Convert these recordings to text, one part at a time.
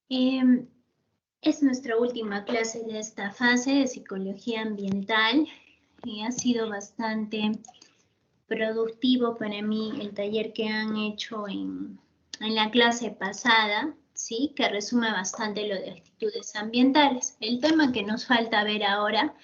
Es nuestra última clase de esta fase de psicología ambiental y ha sido bastante productivo para mí el taller que han hecho en la clase pasada, ¿sí? Que resume bastante lo de actitudes ambientales. El tema que nos falta ver ahora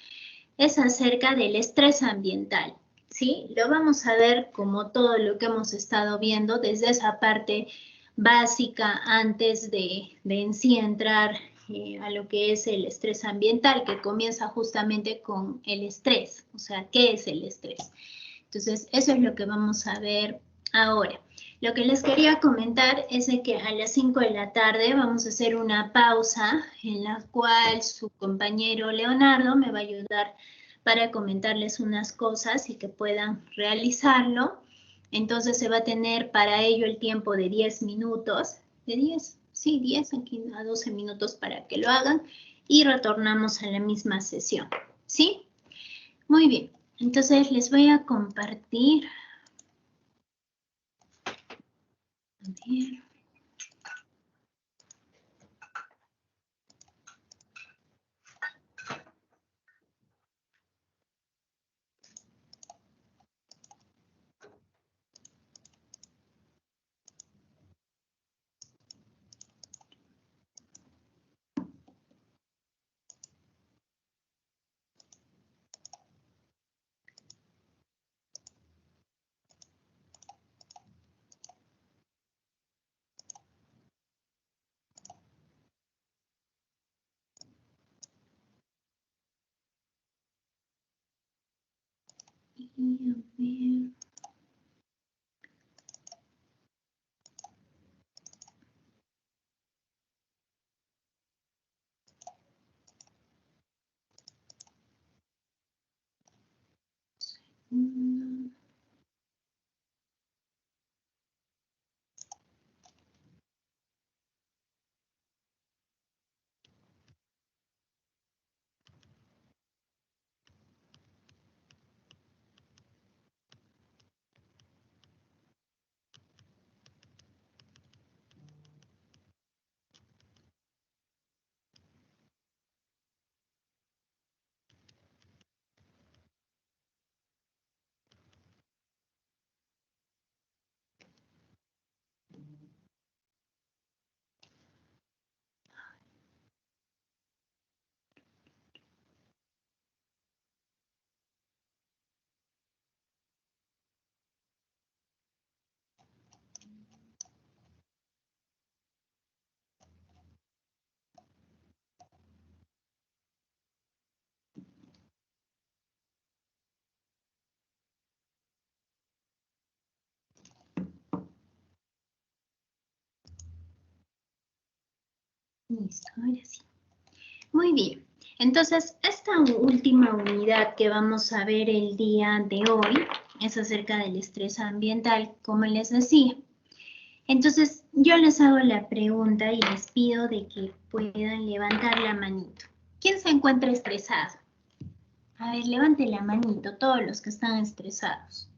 es acerca del estrés ambiental, ¿sí? Lo vamos a ver como todo lo que hemos estado viendo desde esa parte básica antes de en sí entrar a lo que es el estrés ambiental, que comienza justamente con el estrés, o sea, ¿qué es el estrés? Entonces, eso es lo que vamos a ver ahora. Lo que les quería comentar es de que a las 5 de la tarde vamos a hacer una pausa en la cual su compañero Leonardo me va a ayudar para comentarles unas cosas y que puedan realizarlo. Entonces se va a tener para ello el tiempo de 10 minutos, de 10, sí, 10 aquí a 12 minutos para que lo hagan y retornamos a la misma sesión, ¿sí? Muy bien, entonces les voy a compartir. A ver. Y a ver. Listo, ahora sí. Muy bien. Entonces, esta última unidad que vamos a ver el día de hoy es acerca del estrés ambiental, como les decía. Entonces, yo les hago la pregunta y les pido de que puedan levantar la manito. ¿Quién se encuentra estresado? A ver, levante la manito, todos los que están estresados.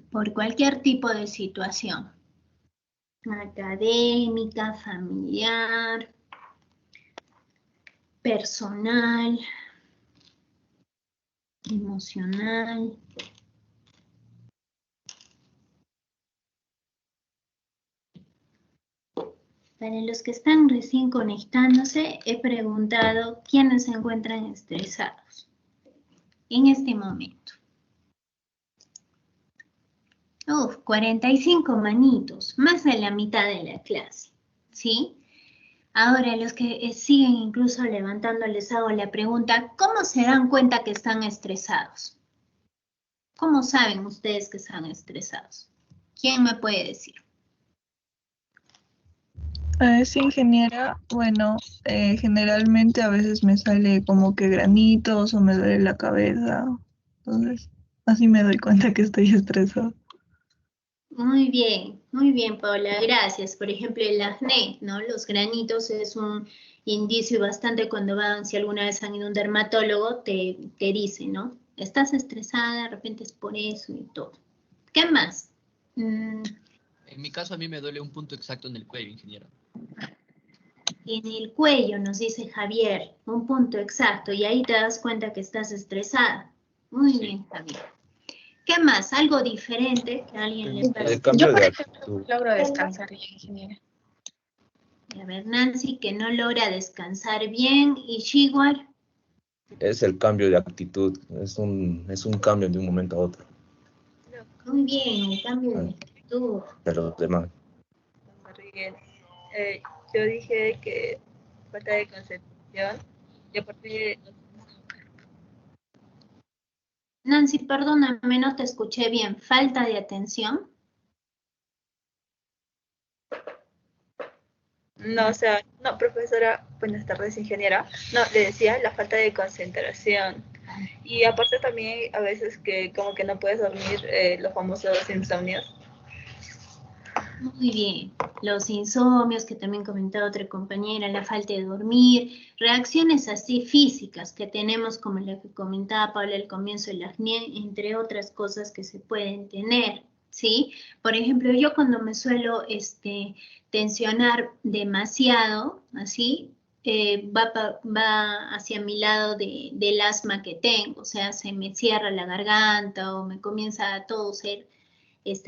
Por cualquier tipo de situación. Académica, familiar, personal, emocional. Para los que están recién conectándose, he preguntado quiénes se encuentran estresados en este momento. 45 manitos, más de la mitad de la clase, ¿sí? Ahora, los que siguen incluso levantando, les hago la pregunta, ¿cómo se dan cuenta que están estresados? ¿Cómo saben ustedes que están estresados? ¿Quién me puede decir? Es ingeniera, bueno, generalmente a veces me sale como que granitos o me duele la cabeza, entonces así me doy cuenta que estoy estresado. Muy bien, Paula, gracias. Por ejemplo, el acné, ¿no? Los granitos es un indicio bastante cuando van, si alguna vez han ido a un dermatólogo, te dice, ¿no? Estás estresada, de repente es por eso y todo. ¿Qué más? En mi caso a mí me duele un punto exacto en el cuello, ingeniero. En el cuello, nos dice Javier, un punto exacto, y ahí te das cuenta que estás estresada. Muy bien, Javier. ¿Qué más? ¿Algo diferente que a alguien le pase? El cambio Yo, por de ejemplo, actitud. logro descansar bien, ingeniera. A ver, Nancy, que no logra descansar bien, y Shiguar. Es el cambio de actitud. Es un cambio de un momento a otro. Muy bien, el cambio de actitud. De los demás. Yo dije que falta de concentración y aparte Nancy, perdóname, no te escuché bien. ¿Falta de atención? no, o sea, no, profesora, buenas tardes, ingeniera. No, le decía la falta de concentración. Y aparte también a veces que como que no puedes dormir, los famosos insomnios. Muy bien. Los insomnios, que también comentaba otra compañera, la falta de dormir, reacciones así físicas que tenemos, como la que comentaba Paula al comienzo, el acné, entre otras cosas que se pueden tener, ¿sí? Por ejemplo, yo cuando me suelo tensionar demasiado, así, va hacia mi lado del asma que tengo, o sea, se me cierra la garganta o me comienza a toser,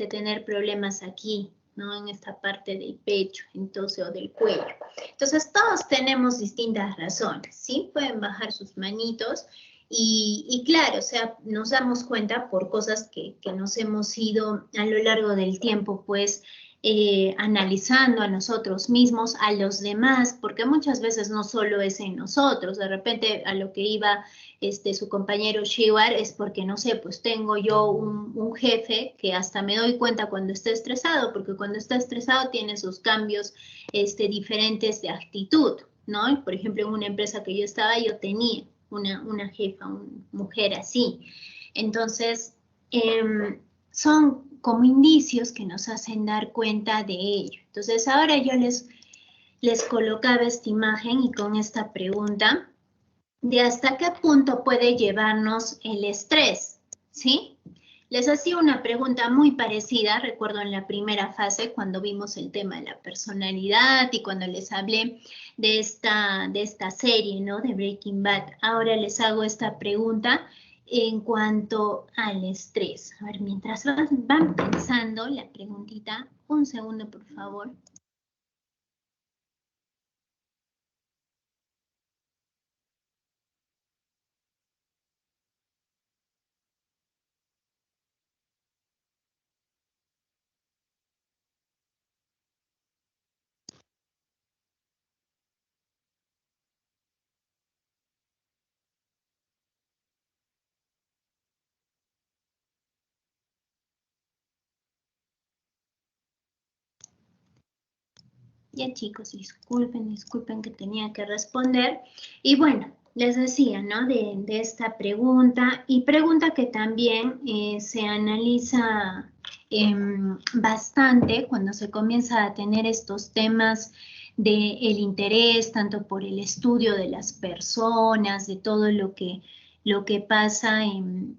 tener problemas aquí, ¿no? En esta parte del pecho, entonces, o del cuello. Entonces, todos tenemos distintas razones, ¿sí? Pueden bajar sus manitos y claro, o sea, nos damos cuenta por cosas que nos hemos ido a lo largo del tiempo, pues, analizando a nosotros mismos, a los demás, porque muchas veces no solo es en nosotros, de repente a lo que iba su compañero Shiwar es porque, no sé, pues tengo yo un jefe que hasta me doy cuenta cuando está estresado, porque cuando está estresado tiene sus cambios diferentes de actitud, ¿no? Por ejemplo, en una empresa que yo estaba, yo tenía una jefa, una mujer así. Entonces, son como indicios que nos hacen dar cuenta de ello. Entonces, ahora yo les colocaba esta imagen y con esta pregunta de hasta qué punto puede llevarnos el estrés, ¿sí? Les hacía una pregunta muy parecida, recuerdo en la primera fase cuando vimos el tema de la personalidad y cuando les hablé de esta serie, ¿no? De Breaking Bad. Ahora les hago esta pregunta en cuanto al estrés. A ver, mientras van pensando la preguntita, un segundo, por favor. Ya chicos, disculpen que tenía que responder. Y bueno, les decía, ¿no? De esta pregunta, y pregunta que también se analiza bastante cuando se comienza a tener estos temas del interés, tanto por el estudio de las personas, de todo lo que pasa en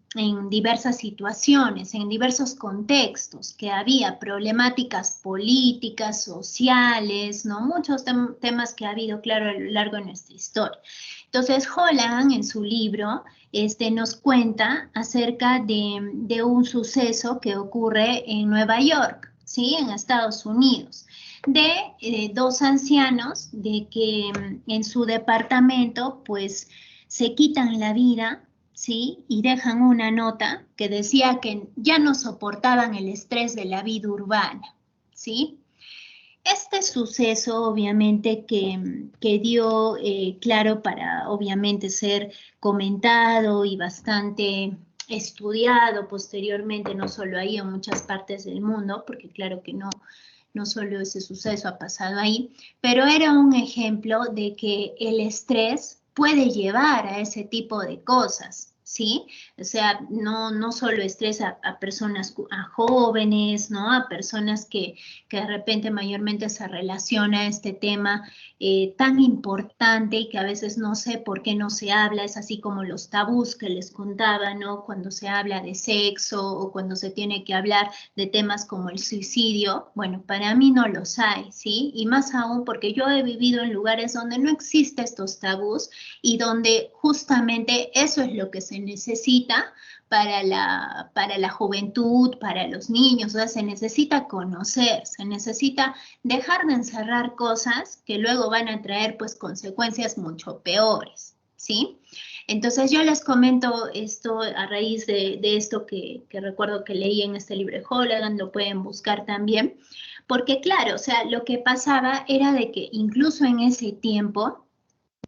diversas situaciones, en diversos contextos, que había problemáticas políticas, sociales, ¿no? Muchos temas que ha habido, claro, a lo largo de nuestra historia. Entonces, Holland, en su libro, nos cuenta acerca de un suceso que ocurre en Nueva York, ¿sí? En Estados Unidos, de dos ancianos de que en su departamento, pues, se quitan la vida, ¿sí? Y dejan una nota que decía que ya no soportaban el estrés de la vida urbana, ¿sí? Este suceso, obviamente, que dio, claro, para, obviamente, ser comentado y bastante estudiado posteriormente, no solo ahí, en muchas partes del mundo, porque claro que no solo ese suceso ha pasado ahí, pero era un ejemplo de que el estrés puede llevar a ese tipo de cosas, ¿sí? O sea, no solo estrés a personas, a jóvenes, ¿no? A personas que de repente mayormente se relaciona este tema tan importante y que a veces no sé por qué no se habla, es así como los tabús que les contaba, ¿no? Cuando se habla de sexo o cuando se tiene que hablar de temas como el suicidio, bueno, para mí no los hay, ¿sí? Y más aún porque yo he vivido en lugares donde no existen estos tabús y donde justamente eso es lo que se necesita para la juventud, para los niños, o sea, se necesita conocer, se necesita dejar de encerrar cosas que luego van a traer pues consecuencias mucho peores, ¿sí? Entonces yo les comento esto a raíz de esto que recuerdo que leí en este libro de Hologan, lo pueden buscar también, porque claro, o sea, lo que pasaba era de que incluso en ese tiempo,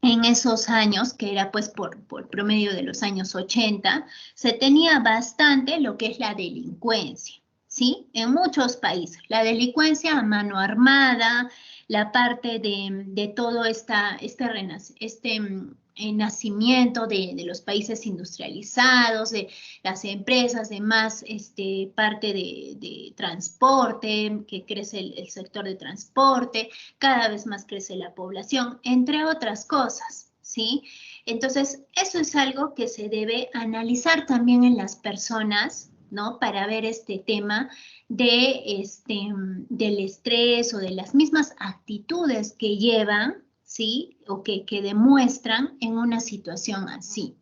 en esos años, que era pues por promedio de los años 80, se tenía bastante lo que es la delincuencia, ¿sí? En muchos países, la delincuencia a mano armada, la parte de todo nacimiento de los países industrializados, de las empresas, de más parte de transporte, que crece el sector de transporte, cada vez más crece la población, entre otras cosas, ¿sí? Entonces, eso es algo que se debe analizar también en las personas, ¿no? Para ver este tema del estrés o de las mismas actitudes que llevan, ¿sí? O que demuestran en una situación así.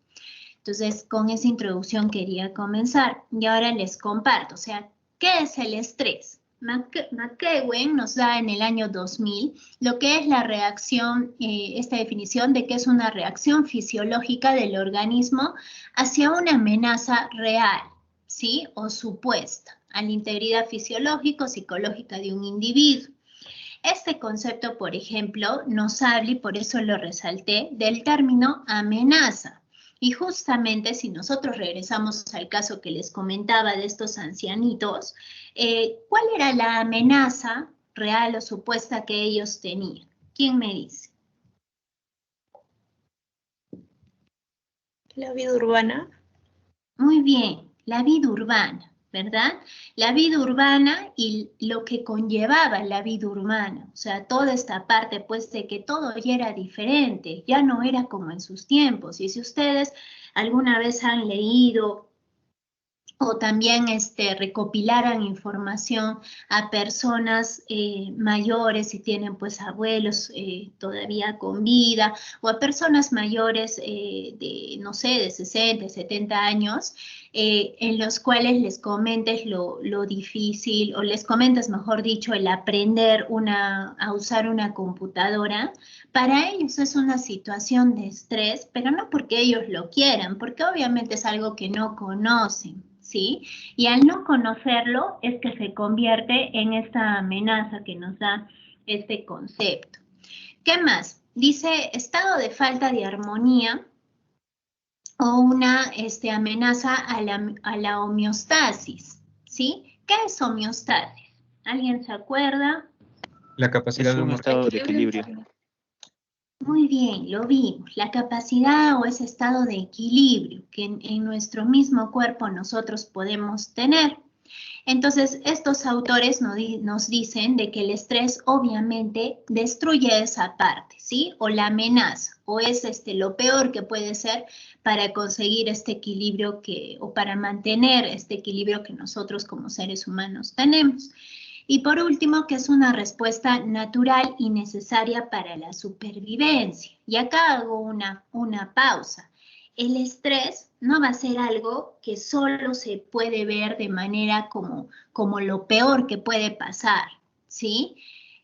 Entonces, con esa introducción quería comenzar y ahora les comparto, o sea, ¿qué es el estrés? McEwen nos da en el año 2000 lo que es la reacción, esta definición de que es una reacción fisiológica del organismo hacia una amenaza real, ¿sí? O supuesta, a la integridad fisiológico-psicológica de un individuo. Este concepto, por ejemplo, nos habla, y por eso lo resalté, del término amenaza. Y justamente si nosotros regresamos al caso que les comentaba de estos ancianitos, ¿cuál era la amenaza real o supuesta que ellos tenían? ¿Quién me dice? La vida urbana. Muy bien, la vida urbana, ¿verdad? La vida urbana y lo que conllevaba la vida urbana, o sea, toda esta parte, pues, de que todo ya era diferente, ya no era como en sus tiempos. Y si ustedes alguna vez han leído o también recopilaran información a personas mayores, si tienen pues abuelos todavía con vida, o a personas mayores de, no sé, de 60, 70 años, en los cuales les comentes lo difícil, o les comentes, mejor dicho, el aprender a usar una computadora. Para ellos es una situación de estrés, pero no porque ellos lo quieran, porque obviamente es algo que no conocen, ¿sí? Y al no conocerlo es que se convierte en esta amenaza que nos da este concepto. ¿Qué más? Dice estado de falta de armonía o una amenaza a la homeostasis, ¿sí? ¿Qué es homeostasis? ¿Alguien se acuerda? La capacidad Es de un un estado de equilibrio. Muy bien, lo vimos. La capacidad o ese estado de equilibrio que en nuestro mismo cuerpo nosotros podemos tener. Entonces, estos autores nos dicen de que el estrés obviamente destruye esa parte, ¿sí? O la amenaza, o es lo peor que puede ser para conseguir este equilibrio o para mantener este equilibrio que nosotros como seres humanos tenemos. Y por último, que es una respuesta natural y necesaria para la supervivencia. Y acá hago una pausa. El estrés no va a ser algo que solo se puede ver de manera como lo peor que puede pasar, ¿sí?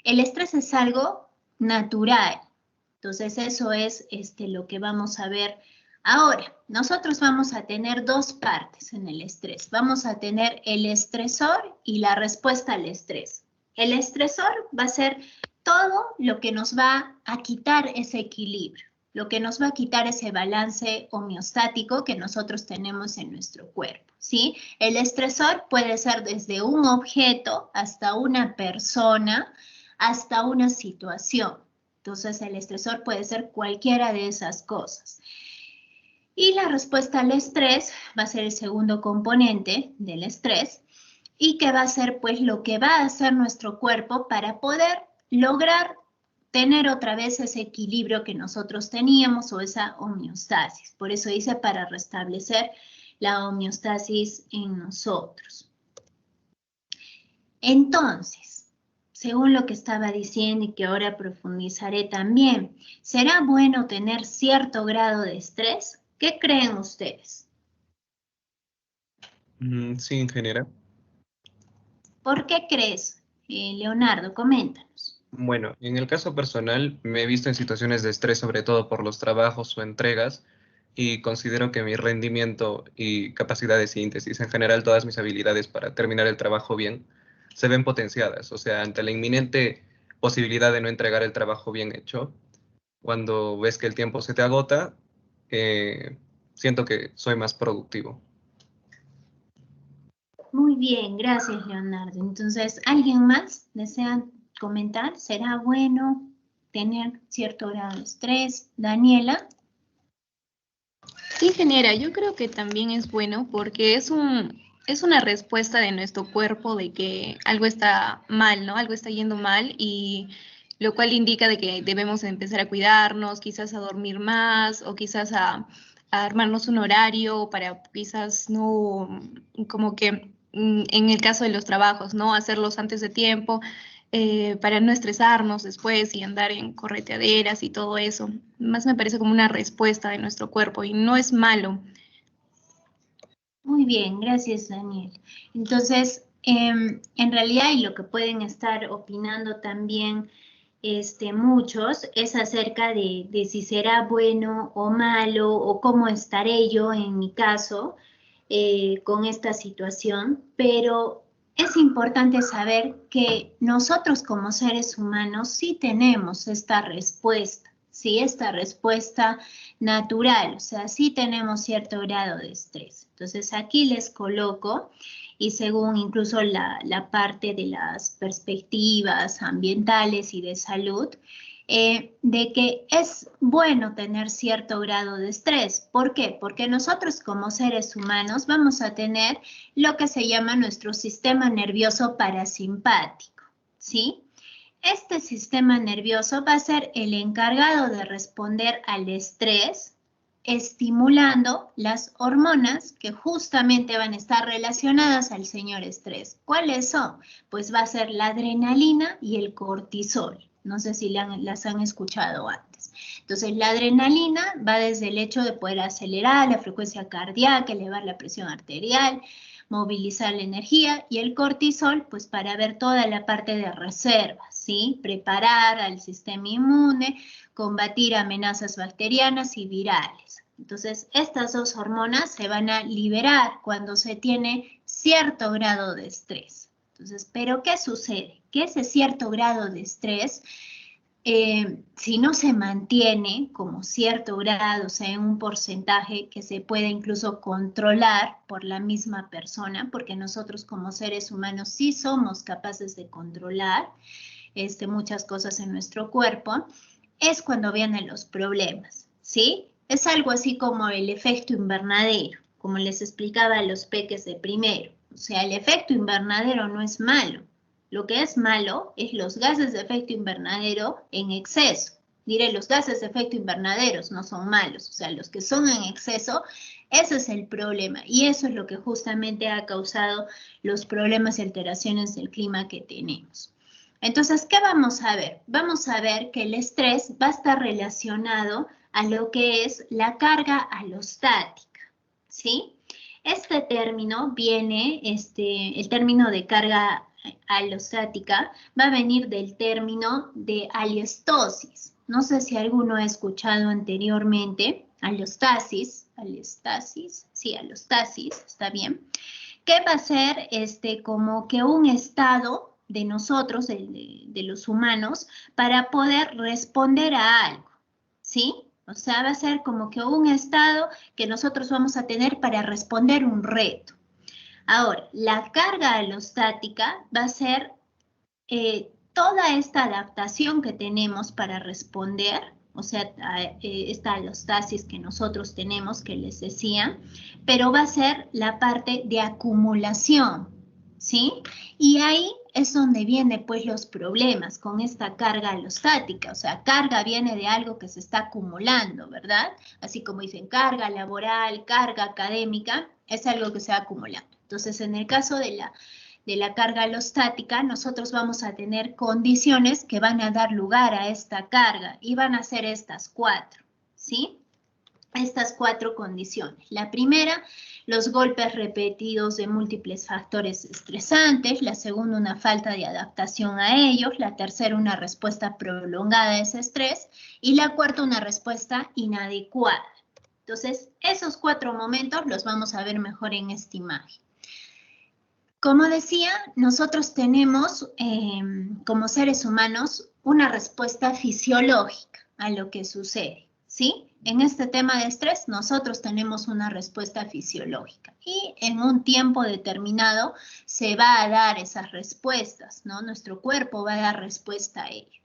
El estrés es algo natural. Entonces eso es lo que vamos a ver ahora. Nosotros vamos a tener dos partes en el estrés. Vamos a tener el estresor y la respuesta al estrés. El estresor va a ser todo lo que nos va a quitar ese equilibrio, lo que nos va a quitar ese balance homeostático que nosotros tenemos en nuestro cuerpo, ¿sí? El estresor puede ser desde un objeto hasta una persona, hasta una situación. Entonces, el estresor puede ser cualquiera de esas cosas. Y la respuesta al estrés va a ser el segundo componente del estrés y que va a ser pues lo que va a hacer nuestro cuerpo para poder lograr tener otra vez ese equilibrio que nosotros teníamos o esa homeostasis. Por eso dice para restablecer la homeostasis en nosotros. Entonces, según lo que estaba diciendo y que ahora profundizaré también, ¿será bueno tener cierto grado de estrés? ¿Qué creen ustedes? Sí, ingeniera. ¿Por qué crees? Leonardo, coméntanos. Bueno, en el caso personal me he visto en situaciones de estrés, sobre todo por los trabajos o entregas, y considero que mi rendimiento y capacidad de síntesis, en general todas mis habilidades para terminar el trabajo bien, se ven potenciadas. O sea, ante la inminente posibilidad de no entregar el trabajo bien hecho, cuando ves que el tiempo se te agota, siento que soy más productivo. Muy bien, gracias Leonardo. Entonces, ¿alguien más desea comentar? ¿Será bueno tener cierto grado de estrés? Daniela. Sí, ingeniera, yo creo que también es bueno porque es una respuesta de nuestro cuerpo de que algo está mal, ¿no? Algo está yendo mal y lo cual indica de que debemos empezar a cuidarnos, quizás a dormir más o quizás a armarnos un horario para quizás no, como que en el caso de los trabajos, ¿no? Hacerlos antes de tiempo para no estresarnos después y andar en correteaderas y todo eso. Más me parece como una respuesta de nuestro cuerpo y no es malo. Muy bien, gracias Daniel. Entonces, en realidad, y lo que pueden estar opinando también muchos, es acerca de si será bueno o malo, o cómo estaré yo en mi caso con esta situación, pero es importante saber que nosotros como seres humanos sí tenemos esta respuesta, ¿sí? Esta respuesta natural, o sea, sí tenemos cierto grado de estrés. Entonces aquí les coloco, y según incluso la parte de las perspectivas ambientales y de salud, de que es bueno tener cierto grado de estrés. ¿Por qué? Porque nosotros como seres humanos vamos a tener lo que se llama nuestro sistema nervioso parasimpático, ¿sí? Este sistema nervioso va a ser el encargado de responder al estrés, estimulando las hormonas que justamente van a estar relacionadas al señor estrés. ¿Cuáles son? Pues va a ser la adrenalina y el cortisol. No sé si las han escuchado antes. Entonces, la adrenalina va desde el hecho de poder acelerar la frecuencia cardíaca, elevar la presión arterial, movilizar la energía, y el cortisol, pues para ver toda la parte de reserva, ¿sí? Preparar al sistema inmune, combatir amenazas bacterianas y virales. Entonces, estas dos hormonas se van a liberar cuando se tiene cierto grado de estrés. Entonces, ¿pero qué sucede? Que ese cierto grado de estrés, si no se mantiene como cierto grado, o sea, en un porcentaje que se puede incluso controlar por la misma persona, porque nosotros como seres humanos sí somos capaces de controlar muchas cosas en nuestro cuerpo, es cuando vienen los problemas, ¿sí? Es algo así como el efecto invernadero, como les explicaba a los peques de primero. O sea, el efecto invernadero no es malo. Lo que es malo es los gases de efecto invernadero en exceso. Diré, los gases de efecto invernadero no son malos, o sea, los que son en exceso, ese es el problema. Y eso es lo que justamente ha causado los problemas y alteraciones del clima que tenemos. Entonces, ¿qué vamos a ver? Vamos a ver que el estrés va a estar relacionado a lo que es la carga alostática, ¿sí? Este término viene, el término de carga alostática va a venir del término de aleostosis. No sé si alguno ha escuchado anteriormente, alostasis, sí, alostasis, está bien. ¿Qué va a ser como que un estado de nosotros, de los humanos, para poder responder a algo, ¿sí? O sea, va a ser como que un estado que nosotros vamos a tener para responder un reto. Ahora, la carga alostática va a ser toda esta adaptación que tenemos para responder, o sea, esta alostasis que nosotros tenemos, que les decía, pero va a ser la parte de acumulación, ¿sí? Y ahí es donde vienen pues los problemas con esta carga alostática, o sea, carga viene de algo que se está acumulando, ¿verdad? Así como dicen carga laboral, carga académica, es algo que se va acumulando. Entonces, en el caso de la carga alostática, nosotros vamos a tener condiciones que van a dar lugar a esta carga y van a ser estas 4, ¿sí? Estas 4 condiciones. La primera, los golpes repetidos de múltiples factores estresantes. La segunda, una falta de adaptación a ellos. La tercera, una respuesta prolongada a ese estrés. Y la cuarta, una respuesta inadecuada. Entonces, esos 4 momentos los vamos a ver mejor en esta imagen. Como decía, nosotros tenemos como seres humanos una respuesta fisiológica a lo que sucede, ¿sí? En este tema de estrés, nosotros tenemos una respuesta fisiológica y en un tiempo determinado se va a dar esas respuestas, ¿no? Nuestro cuerpo va a dar respuesta a ello.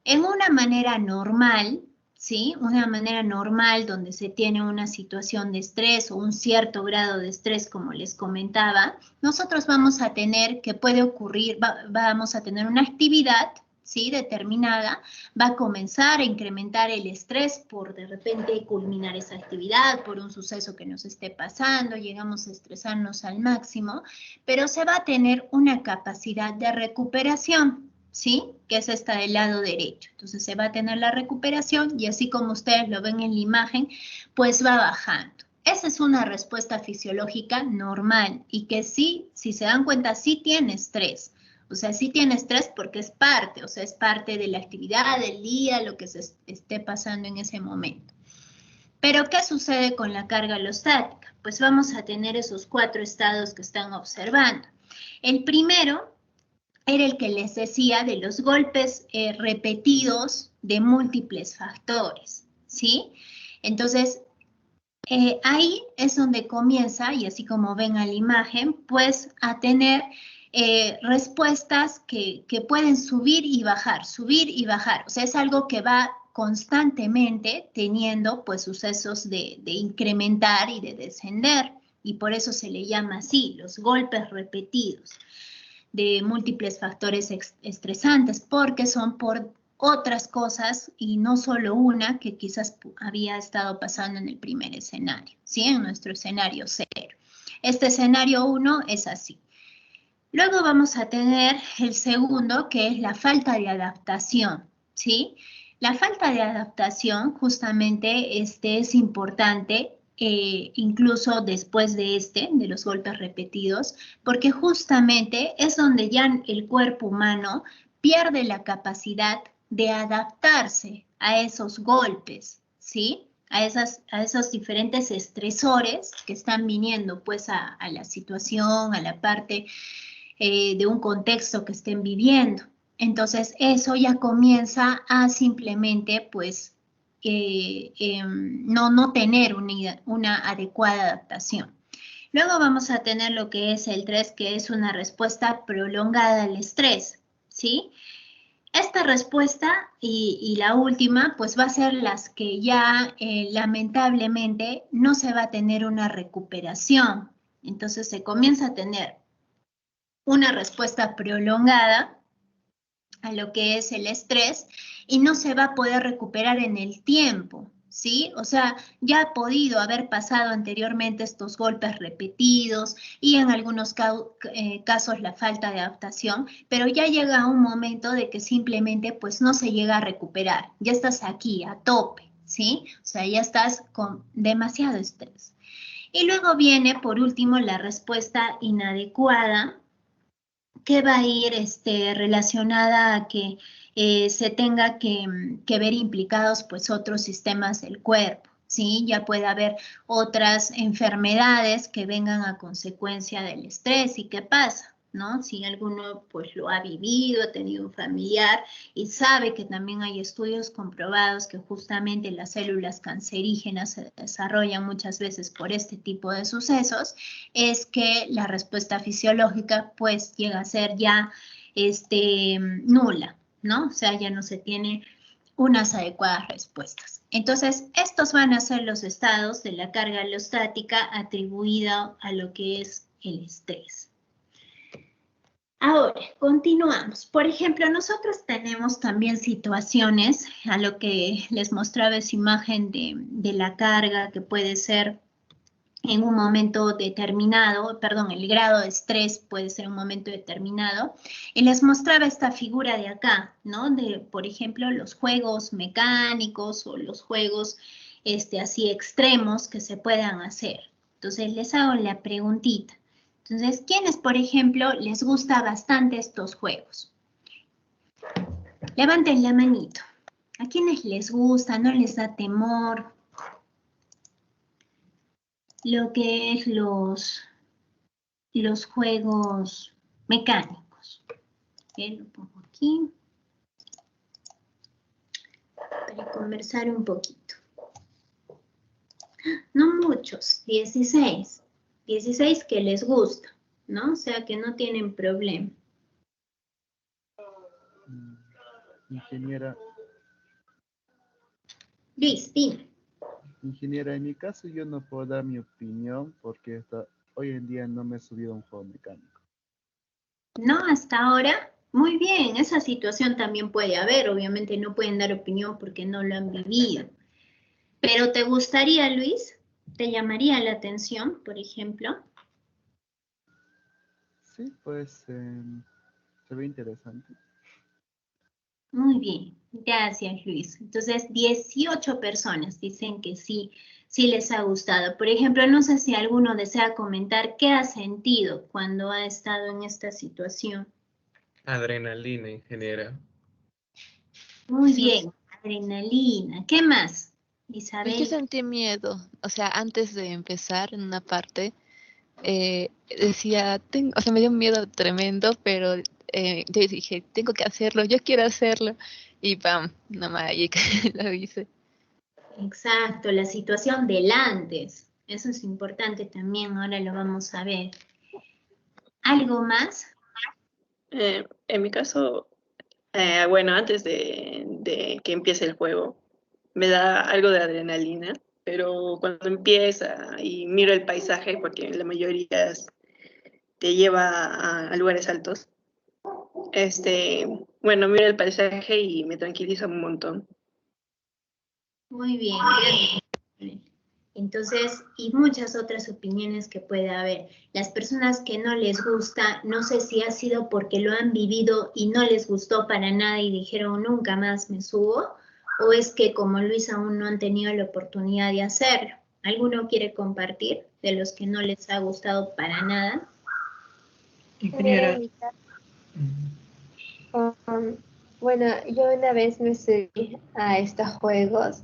En una manera normal, ¿sí? Una manera normal donde se tiene una situación de estrés o un cierto grado de estrés, como les comentaba, nosotros vamos a tener, que puede ocurrir, vamos a tener una actividad, ¿sí? Determinada, va a comenzar a incrementar el estrés por de repente culminar esa actividad, por un suceso que nos esté pasando, llegamos a estresarnos al máximo, pero se va a tener una capacidad de recuperación, ¿sí? Que es esta del lado derecho. Entonces se va a tener la recuperación y así como ustedes lo ven en la imagen, pues va bajando. Esa es una respuesta fisiológica normal y que sí, si se dan cuenta, sí tiene estrés. O sea, sí tiene estrés porque es parte, o sea, es parte de la actividad, del día, lo que se esté pasando en ese momento. Pero, ¿qué sucede con la carga alostática? Pues vamos a tener esos 4 estados que están observando. El primero era el que les decía de los golpes repetidos de múltiples factores, ¿sí? Entonces, ahí es donde comienza, y así como ven a la imagen, pues a tener respuestas que pueden subir y bajar. O sea, es algo que va constantemente teniendo pues sucesos de incrementar y de descender, y por eso se le llama así, los golpes repetidos de múltiples factores estresantes, porque son por otras cosas y no solo una que quizás había estado pasando en el primer escenario, ¿sí? En nuestro escenario 0. Este escenario 1 es así. Luego vamos a tener el segundo, que es la falta de adaptación, ¿sí? La falta de adaptación justamente es importante, incluso después de los golpes repetidos, porque justamente es donde ya el cuerpo humano pierde la capacidad de adaptarse a esos golpes, ¿sí? A esos diferentes estresores que están viniendo pues a la situación, a la parte de un contexto que estén viviendo. Entonces eso ya comienza a simplemente pues no tener una adecuada adaptación. Luego vamos a tener lo que es el 3, que es una respuesta prolongada al estrés, ¿sí? Esta respuesta y la última, pues va a ser las que ya lamentablemente no se va a tener una recuperación. Entonces se comienza a tener una respuesta prolongada a lo que es el estrés y no se va a poder recuperar en el tiempo, ¿sí? O sea, ya ha podido haber pasado anteriormente estos golpes repetidos y en algunos casos la falta de adaptación, pero ya llega un momento de que simplemente pues no se llega a recuperar, ya estás aquí a tope, ¿sí? O sea, ya estás con demasiado estrés. Y luego viene, por último, la respuesta inadecuada, que va a ir relacionada a que se tenga que ver implicados pues otros sistemas del cuerpo, ¿sí? Ya puede haber otras enfermedades que vengan a consecuencia del estrés. ¿Y qué pasa? ¿No? Si alguno pues lo ha vivido, ha tenido un familiar y sabe que también hay estudios comprobados que justamente las células cancerígenas se desarrollan muchas veces por este tipo de sucesos, es que la respuesta fisiológica pues llega a ser ya nula, ¿no? O sea, ya no se tiene unas adecuadas respuestas. Entonces, estos van a ser los estados de la carga alostática atribuida a lo que es el estrés. Ahora, continuamos. Por ejemplo, nosotros tenemos también situaciones, a lo que les mostraba esa imagen de la carga, que puede ser en un momento determinado, perdón, el grado de estrés puede ser un momento determinado, y les mostraba esta figura de acá, ¿no? De, por ejemplo, los juegos mecánicos o los juegos así extremos que se puedan hacer. Entonces, les hago la preguntita. Entonces, ¿quiénes, por ejemplo, les gusta bastante estos juegos? Levanten la manito. ¿A quiénes les gusta? ¿No les da temor? Lo que es los juegos mecánicos. Okay, lo pongo aquí para conversar un poquito. No muchos, 16. 16 que les gusta, ¿no? O sea que no tienen problema. Ingeniera. Luis, dime. Ingeniera, en mi caso yo no puedo dar mi opinión porque hoy en día no me he subido a un juego mecánico. No, hasta ahora. Muy bien, esa situación también puede haber. Obviamente no pueden dar opinión porque no lo han vivido. Pero ¿te gustaría, Luis? ¿Te llamaría la atención, por ejemplo? Sí, pues se ve interesante. Muy bien, gracias, Luis. Entonces, 18 personas dicen que sí, sí les ha gustado. Por ejemplo, no sé si alguno desea comentar qué ha sentido cuando ha estado en esta situación. Adrenalina, ingeniera. Muy bien, adrenalina. ¿Qué más, Isabel? Pues yo sentí miedo, o sea, antes de empezar en una parte, decía, o sea, me dio un miedo tremendo, pero yo dije, tengo que hacerlo, yo quiero hacerlo, y ¡pam! No mágica, lo hice. Exacto, la situación del antes. Eso es importante también, ahora lo vamos a ver. ¿Algo más? En mi caso, bueno, antes de que empiece el juego, me da algo de adrenalina, pero cuando empieza y miro el paisaje, porque la mayoría te lleva a lugares altos, bueno, miro el paisaje y me tranquiliza un montón. Muy bien, gracias. Entonces, y muchas otras opiniones que puede haber. Las personas que no les gusta, no sé si ha sido porque lo han vivido y no les gustó para nada y dijeron nunca más me subo, o es que como Luis aún no han tenido la oportunidad de hacerlo. ¿Alguno quiere compartir de los que no les ha gustado para nada? Ingeniera. Bueno, yo una vez me subí a estos juegos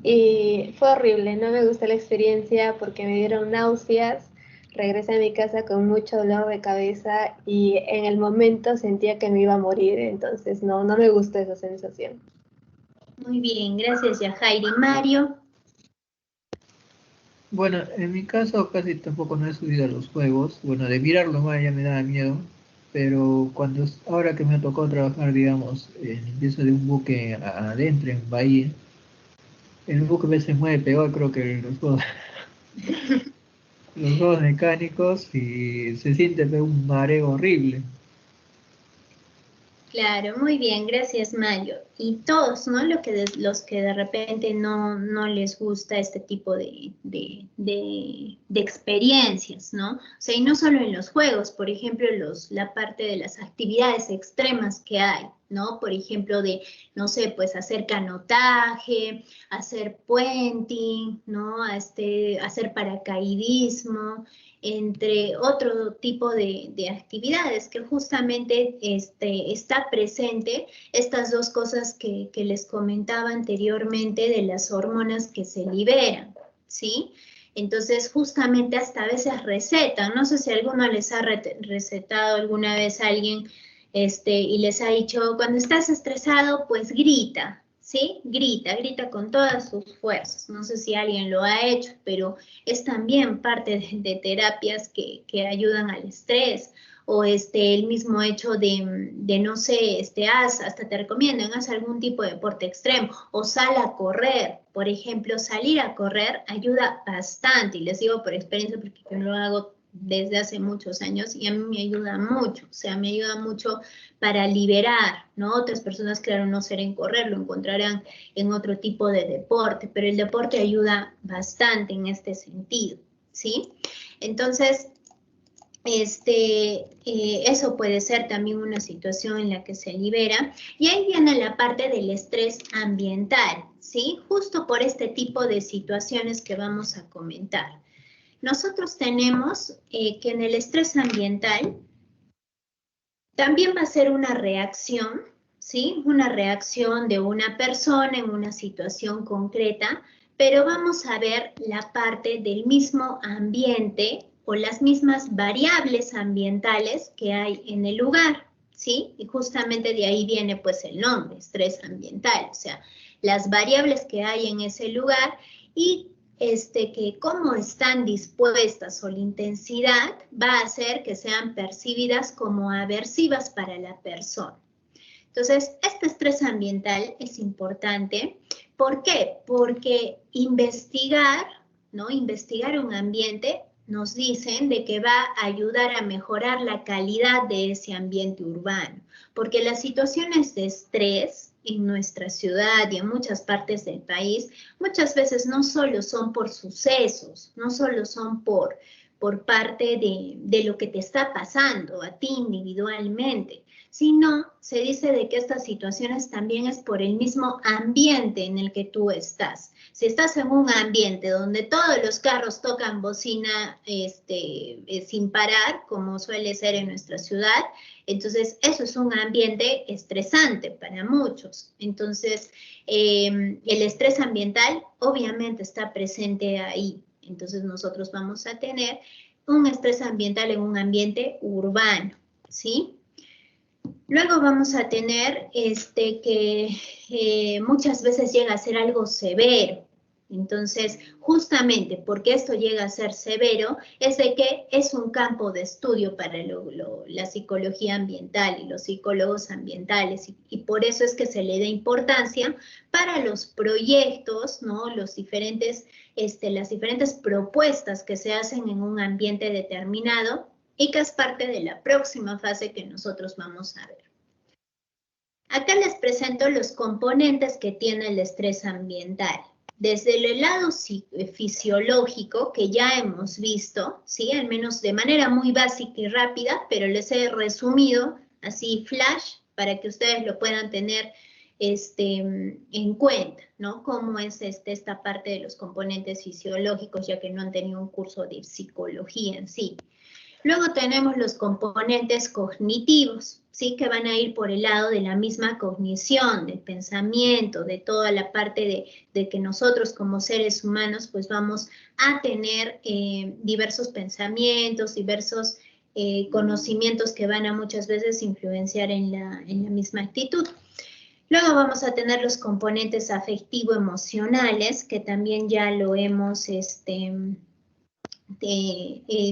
y fue horrible, no me gustó la experiencia porque me dieron náuseas, regresé a mi casa con mucho dolor de cabeza y en el momento sentía que me iba a morir, entonces no me gustó esa sensación. Muy bien, gracias Yajairi. Mario. Bueno, en mi caso casi tampoco no he subido a los juegos, bueno, de mirarlo más ya me daba miedo, pero ahora que me ha tocado trabajar, digamos, en limpieza de un buque adentro, en Bahía, el buque a veces mueve peor, creo que los juegos mecánicos, y se siente un mareo horrible. Claro, muy bien, gracias Mario. Y todos, ¿no? Los que de repente no les gusta este tipo de experiencias, ¿no? O sea, y no solo en los juegos, por ejemplo, la parte de las actividades extremas que hay, ¿no? Por ejemplo, no sé, pues hacer canotaje, hacer puenting, ¿no? Hacer paracaidismo, entre otro tipo de actividades que justamente está presente estas dos cosas que les comentaba anteriormente de las hormonas que se liberan, ¿sí? Entonces, justamente hasta a veces recetan, no sé si alguno les ha recetado alguna vez a alguien y les ha dicho, cuando estás estresado, pues grita, ¿sí? Grita con todas sus fuerzas. No sé si alguien lo ha hecho, pero es también parte de terapias que ayudan al estrés. o el mismo hecho de no sé, hasta te recomiendan, haz algún tipo de deporte extremo, o sal a correr. Por ejemplo, salir a correr ayuda bastante, y les digo por experiencia porque yo lo hago desde hace muchos años y a mí me ayuda mucho, o sea, me ayuda mucho para liberar, ¿no? Otras personas, claro, no serán correr, lo encontrarán en otro tipo de deporte, pero el deporte ayuda bastante en este sentido, ¿sí? Entonces, eso puede ser también una situación en la que se libera. Y ahí viene la parte del estrés ambiental, ¿sí? Justo por este tipo de situaciones que vamos a comentar. Nosotros tenemos que en el estrés ambiental también va a ser una reacción, ¿sí? Una reacción de una persona en una situación concreta, pero vamos a ver la parte del mismo ambiente o las mismas variables ambientales que hay en el lugar, ¿sí? Y justamente de ahí viene pues el nombre, estrés ambiental, o sea, las variables que hay en ese lugar y que cómo están dispuestas o la intensidad va a hacer que sean percibidas como aversivas para la persona. Entonces, este estrés ambiental es importante. ¿Por qué? Porque investigar, ¿no? Investigar un ambiente nos dicen de que va a ayudar a mejorar la calidad de ese ambiente urbano, porque las situaciones de estrés en nuestra ciudad y en muchas partes del país, muchas veces no solo son por sucesos, no solo son por parte de lo que te está pasando a ti individualmente, sino se dice de que estas situaciones también es por el mismo ambiente en el que tú estás. Si estás en un ambiente donde todos los carros tocan bocina sin parar, como suele ser en nuestra ciudad, entonces eso es un ambiente estresante para muchos. Entonces, el estrés ambiental obviamente está presente ahí. Entonces nosotros vamos a tener un estrés ambiental en un ambiente urbano, ¿sí? Luego vamos a tener que muchas veces llega a ser algo severo. Entonces, justamente porque esto llega a ser severo, es de que es un campo de estudio para la psicología ambiental y los psicólogos ambientales, y por eso es que se le da importancia para los proyectos, ¿no? Las diferentes propuestas que se hacen en un ambiente determinado, y que es parte de la próxima fase que nosotros vamos a ver. Acá les presento los componentes que tiene el estrés ambiental. Desde el lado fisiológico, que ya hemos visto, ¿sí? Al menos de manera muy básica y rápida, pero les he resumido así flash para que ustedes lo puedan tener en cuenta, ¿no? Cómo es esta parte de los componentes fisiológicos, ya que no han tenido un curso de psicología en sí. Luego tenemos los componentes cognitivos, ¿sí? Que van a ir por el lado de la misma cognición, del pensamiento, de toda la parte de que nosotros como seres humanos pues vamos a tener diversos pensamientos, diversos conocimientos que van a muchas veces influenciar en la misma actitud. Luego vamos a tener los componentes afectivo-emocionales, que también ya lo hemos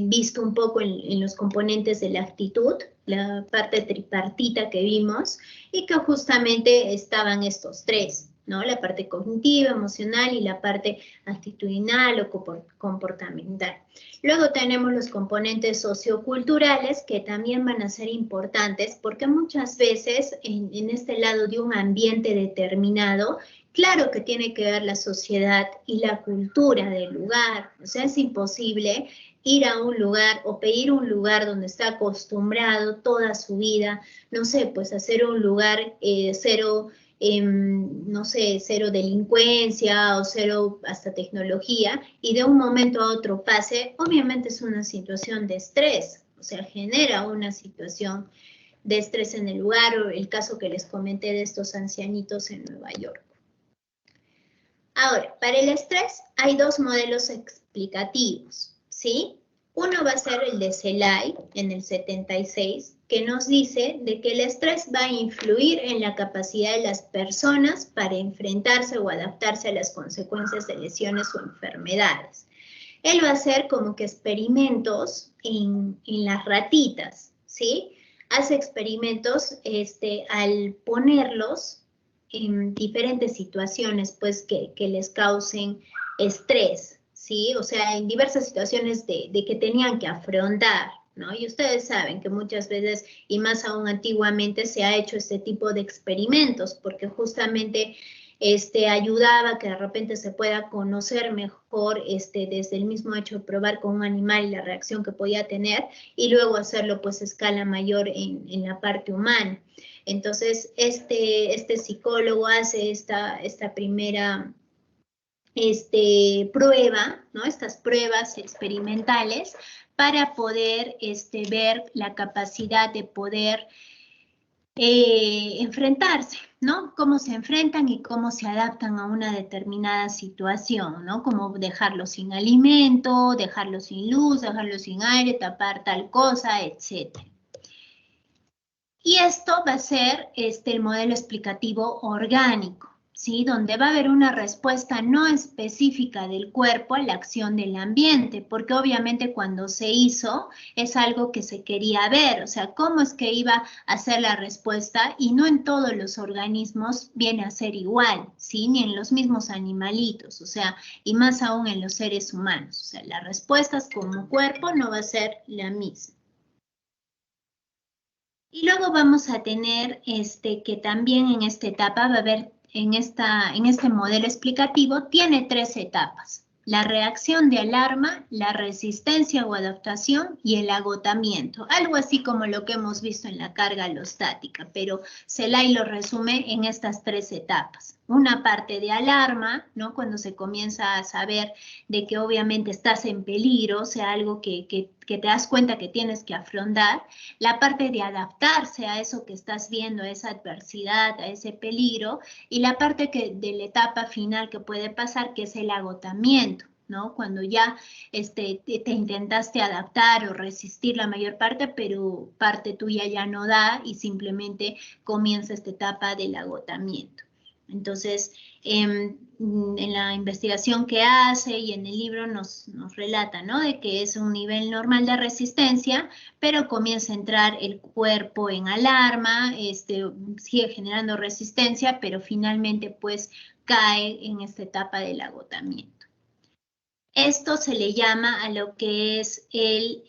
visto un poco en los componentes de la actitud, la parte tripartita que vimos, y que justamente estaban estos tres, ¿no? La parte cognitiva, emocional y la parte actitudinal o comportamental. Luego tenemos los componentes socioculturales, que también van a ser importantes porque muchas veces en este lado de un ambiente determinado, claro que tiene que ver la sociedad y la cultura del lugar. O sea, es imposible ir a un lugar o pedir un lugar donde está acostumbrado toda su vida, no sé, pues hacer un lugar cero, no sé, cero delincuencia o cero hasta tecnología, y de un momento a otro pase, obviamente es una situación de estrés, o sea, genera una situación de estrés en el lugar, o el caso que les comenté de estos ancianitos en Nueva York. Ahora, para el estrés hay dos modelos explicativos, ¿sí? Uno va a ser el de Zelay, en el 76, que nos dice de que el estrés va a influir en la capacidad de las personas para enfrentarse o adaptarse a las consecuencias de lesiones o enfermedades. Él va a hacer como que experimentos en las ratitas, ¿sí? Hace experimentos al ponerlos en diferentes situaciones, pues, que les causen estrés, ¿sí? O sea, en diversas situaciones de que tenían que afrontar, ¿no? Y ustedes saben que muchas veces, y más aún antiguamente, se ha hecho este tipo de experimentos, porque justamente ayudaba a que de repente se pueda conocer mejor desde el mismo hecho de probar con un animal y la reacción que podía tener, y luego hacerlo pues a escala mayor en la parte humana. Entonces, este psicólogo hace esta primera prueba, ¿no? Estas pruebas experimentales para poder ver la capacidad de poder enfrentarse, ¿no? Cómo se enfrentan y cómo se adaptan a una determinada situación, ¿no? Como dejarlo sin alimento, dejarlo sin luz, dejarlo sin aire, tapar tal cosa, etc. Y esto va a ser el modelo explicativo orgánico, ¿sí? Donde va a haber una respuesta no específica del cuerpo a la acción del ambiente, porque obviamente cuando se hizo es algo que se quería ver, o sea, cómo es que iba a ser la respuesta, y no en todos los organismos viene a ser igual, ¿sí? Ni en los mismos animalitos, o sea, y más aún en los seres humanos, o sea, las respuestas como cuerpo no va a ser la misma. Y luego vamos a tener que también en esta etapa va a haber, en este modelo explicativo, tiene 3 etapas: la reacción de alarma, la resistencia o adaptación y el agotamiento. Algo así como lo que hemos visto en la carga alostática, pero Zelay lo resume en estas 3 etapas. Una parte de alarma, ¿no? Cuando se comienza a saber de que obviamente estás en peligro, o sea, algo que te das cuenta que tienes que afrontar. La parte de adaptarse a eso que estás viendo, a esa adversidad, a ese peligro, y la parte de la etapa final que puede pasar, que es el agotamiento, ¿no? Cuando ya te intentaste adaptar o resistir la mayor parte, pero parte tuya ya no da y simplemente comienza esta etapa del agotamiento. Entonces, en la investigación que hace y en el libro nos relata, ¿no? De que es un nivel normal de resistencia, pero comienza a entrar el cuerpo en alarma, sigue generando resistencia, pero finalmente pues cae en esta etapa del agotamiento. Esto se le llama a lo que es el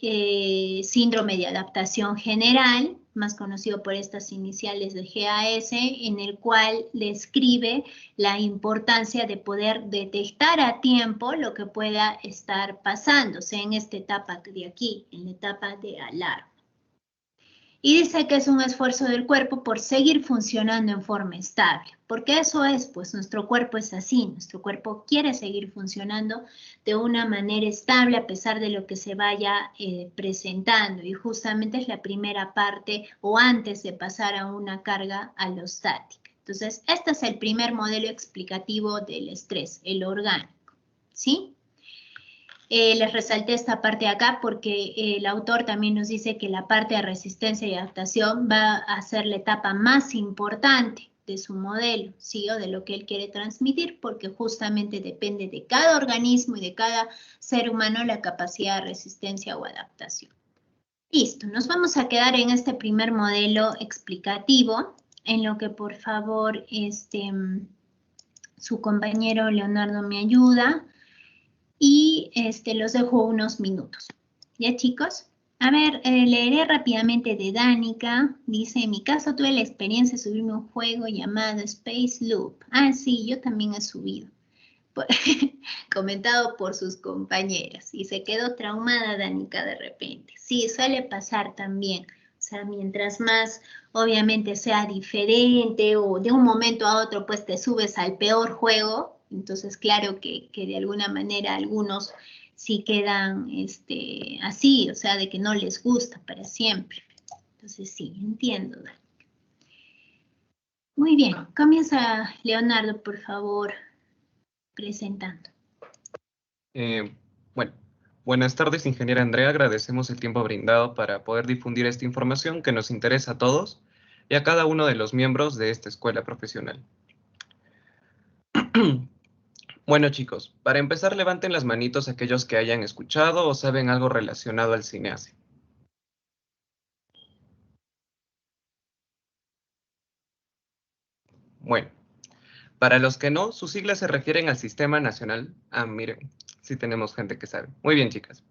síndrome de adaptación general, más conocido por estas iniciales de GAS, en el cual describe la importancia de poder detectar a tiempo lo que pueda estar pasándose en esta etapa de aquí, en la etapa de alarma. Y dice que es un esfuerzo del cuerpo por seguir funcionando en forma estable, porque eso es, pues nuestro cuerpo es así, nuestro cuerpo quiere seguir funcionando de una manera estable a pesar de lo que se vaya presentando, y justamente es la primera parte o antes de pasar a una carga alostática. Entonces, este es el primer modelo explicativo del estrés, el orgánico, ¿sí? Les resalté esta parte de acá porque el autor también nos dice que la parte de resistencia y adaptación va a ser la etapa más importante de su modelo, ¿sí? O de lo que él quiere transmitir, porque justamente depende de cada organismo y de cada ser humano la capacidad de resistencia o adaptación. Listo, nos vamos a quedar en este primer modelo explicativo, en lo que por favor su compañero Leonardo me ayuda. Y los dejo unos minutos. ¿Ya, chicos? A ver, leeré rápidamente de Danica. Dice, en mi caso tuve la experiencia de subirme a un juego llamado Space Loop. Ah, sí, yo también he subido. Comentado por sus compañeras. Y se quedó traumada Danica de repente. Sí, suele pasar también. O sea, mientras más, obviamente, sea diferente o de un momento a otro, pues te subes al peor juego. Entonces, claro que de alguna manera algunos sí quedan así, o sea, de que no les gusta para siempre. Entonces, sí, entiendo, Danica. Muy bien, comienza Leonardo, por favor, presentando. Bueno, buenas tardes, ingeniera Andrea. Agradecemos el tiempo brindado para poder difundir esta información que nos interesa a todos y a cada uno de los miembros de esta escuela profesional. Bueno, chicos, para empezar, levanten las manitos aquellos que hayan escuchado o saben algo relacionado al CINEASE. Bueno, para los que no, sus siglas se refieren al Sistema Nacional. Ah, miren, sí tenemos gente que sabe. Muy bien, chicas.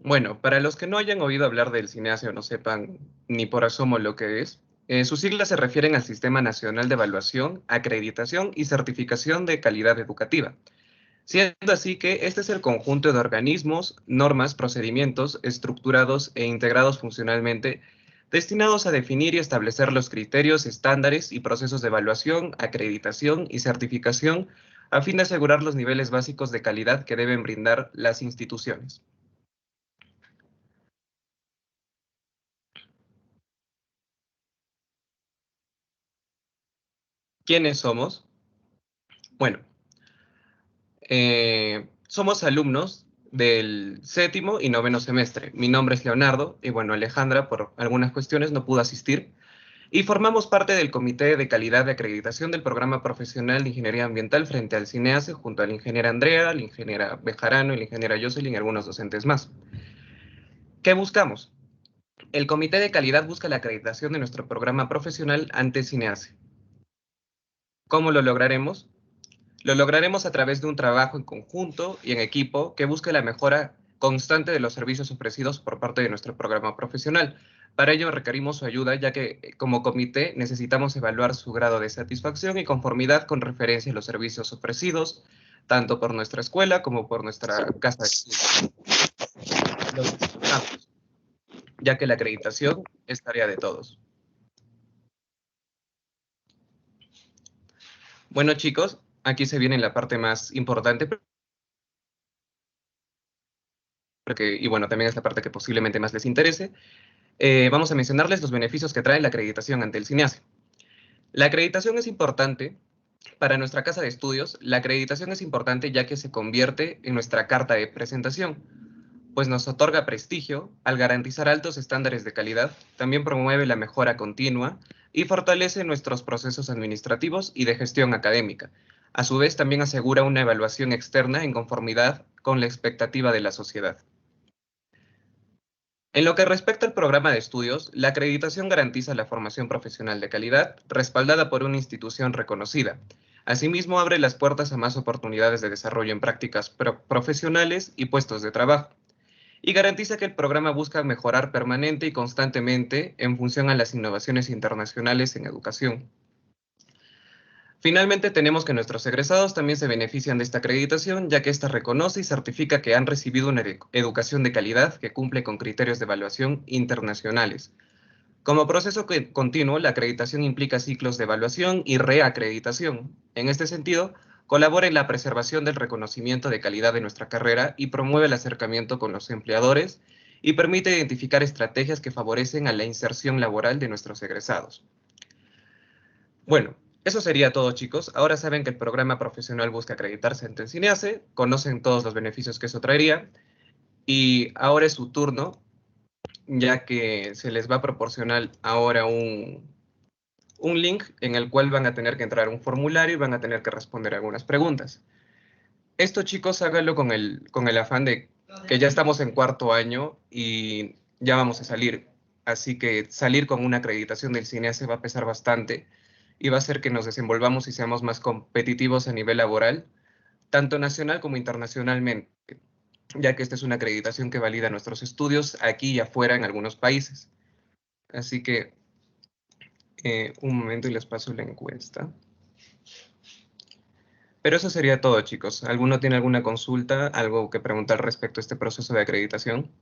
Bueno, para los que no hayan oído hablar del CINEASE o no sepan ni por asomo lo que es, sus siglas se refieren al Sistema Nacional de Evaluación, Acreditación y Certificación de Calidad Educativa. Siendo así que este es el conjunto de organismos, normas, procedimientos estructurados e integrados funcionalmente destinados a definir y establecer los criterios, estándares y procesos de evaluación, acreditación y certificación a fin de asegurar los niveles básicos de calidad que deben brindar las instituciones. ¿Quiénes somos? Bueno, somos alumnos del 7º y 9º semestre. Mi nombre es Leonardo y bueno, Alejandra por algunas cuestiones no pudo asistir y formamos parte del Comité de Calidad de Acreditación del Programa Profesional de Ingeniería Ambiental frente al CINEASE junto a la ingeniera Andrea, la ingeniera Bejarano y la ingeniera Jocelyn y algunos docentes más. ¿Qué buscamos? El Comité de Calidad busca la acreditación de nuestro programa profesional ante CINEASE. ¿Cómo lo lograremos? Lo lograremos a través de un trabajo en conjunto y en equipo que busque la mejora constante de los servicios ofrecidos por parte de nuestro programa profesional. Para ello requerimos su ayuda, ya que como comité necesitamos evaluar su grado de satisfacción y conformidad con referencia a los servicios ofrecidos, tanto por nuestra escuela como por nuestra casa de estudios. Ya que la acreditación es tarea de todos. Bueno, chicos, aquí se viene la parte más importante, y bueno, también es la parte que posiblemente más les interese. Vamos a mencionarles los beneficios que trae la acreditación ante el CINEASE. La acreditación es importante para nuestra casa de estudios. La acreditación es importante ya que se convierte en nuestra carta de presentación, pues nos otorga prestigio al garantizar altos estándares de calidad, también promueve la mejora continua y fortalece nuestros procesos administrativos y de gestión académica. A su vez, también asegura una evaluación externa en conformidad con la expectativa de la sociedad. En lo que respecta al programa de estudios, la acreditación garantiza la formación profesional de calidad, respaldada por una institución reconocida. Asimismo, abre las puertas a más oportunidades de desarrollo en prácticas profesionales y puestos de trabajo. Y garantiza que el programa busca mejorar permanente y constantemente en función a las innovaciones internacionales en educación. Finalmente, tenemos que nuestros egresados también se benefician de esta acreditación, ya que ésta reconoce y certifica que han recibido una educación de calidad que cumple con criterios de evaluación internacionales. Como proceso continuo, la acreditación implica ciclos de evaluación y reacreditación. En este sentido, colabora en la preservación del reconocimiento de calidad de nuestra carrera y promueve el acercamiento con los empleadores y permite identificar estrategias que favorecen a la inserción laboral de nuestros egresados. Bueno, eso sería todo, chicos. Ahora saben que el programa profesional busca acreditarse ante el CINEASE, conocen todos los beneficios que eso traería, y ahora es su turno, ya que se les va a proporcionar ahora un link en el cual van a tener que entrar a un formulario y van a tener que responder algunas preguntas. Esto, chicos, háganlo con el afán de que ya estamos en 4º año y ya vamos a salir. Así que salir con una acreditación del CINEASE va a pesar bastante y va a hacer que nos desenvolvamos y seamos más competitivos a nivel laboral, tanto nacional como internacionalmente, ya que esta es una acreditación que valida nuestros estudios aquí y afuera en algunos países. Así que, un momento y les paso la encuesta. Pero eso sería todo, chicos. ¿Alguno tiene alguna consulta, algo que preguntar respecto a este proceso de acreditación?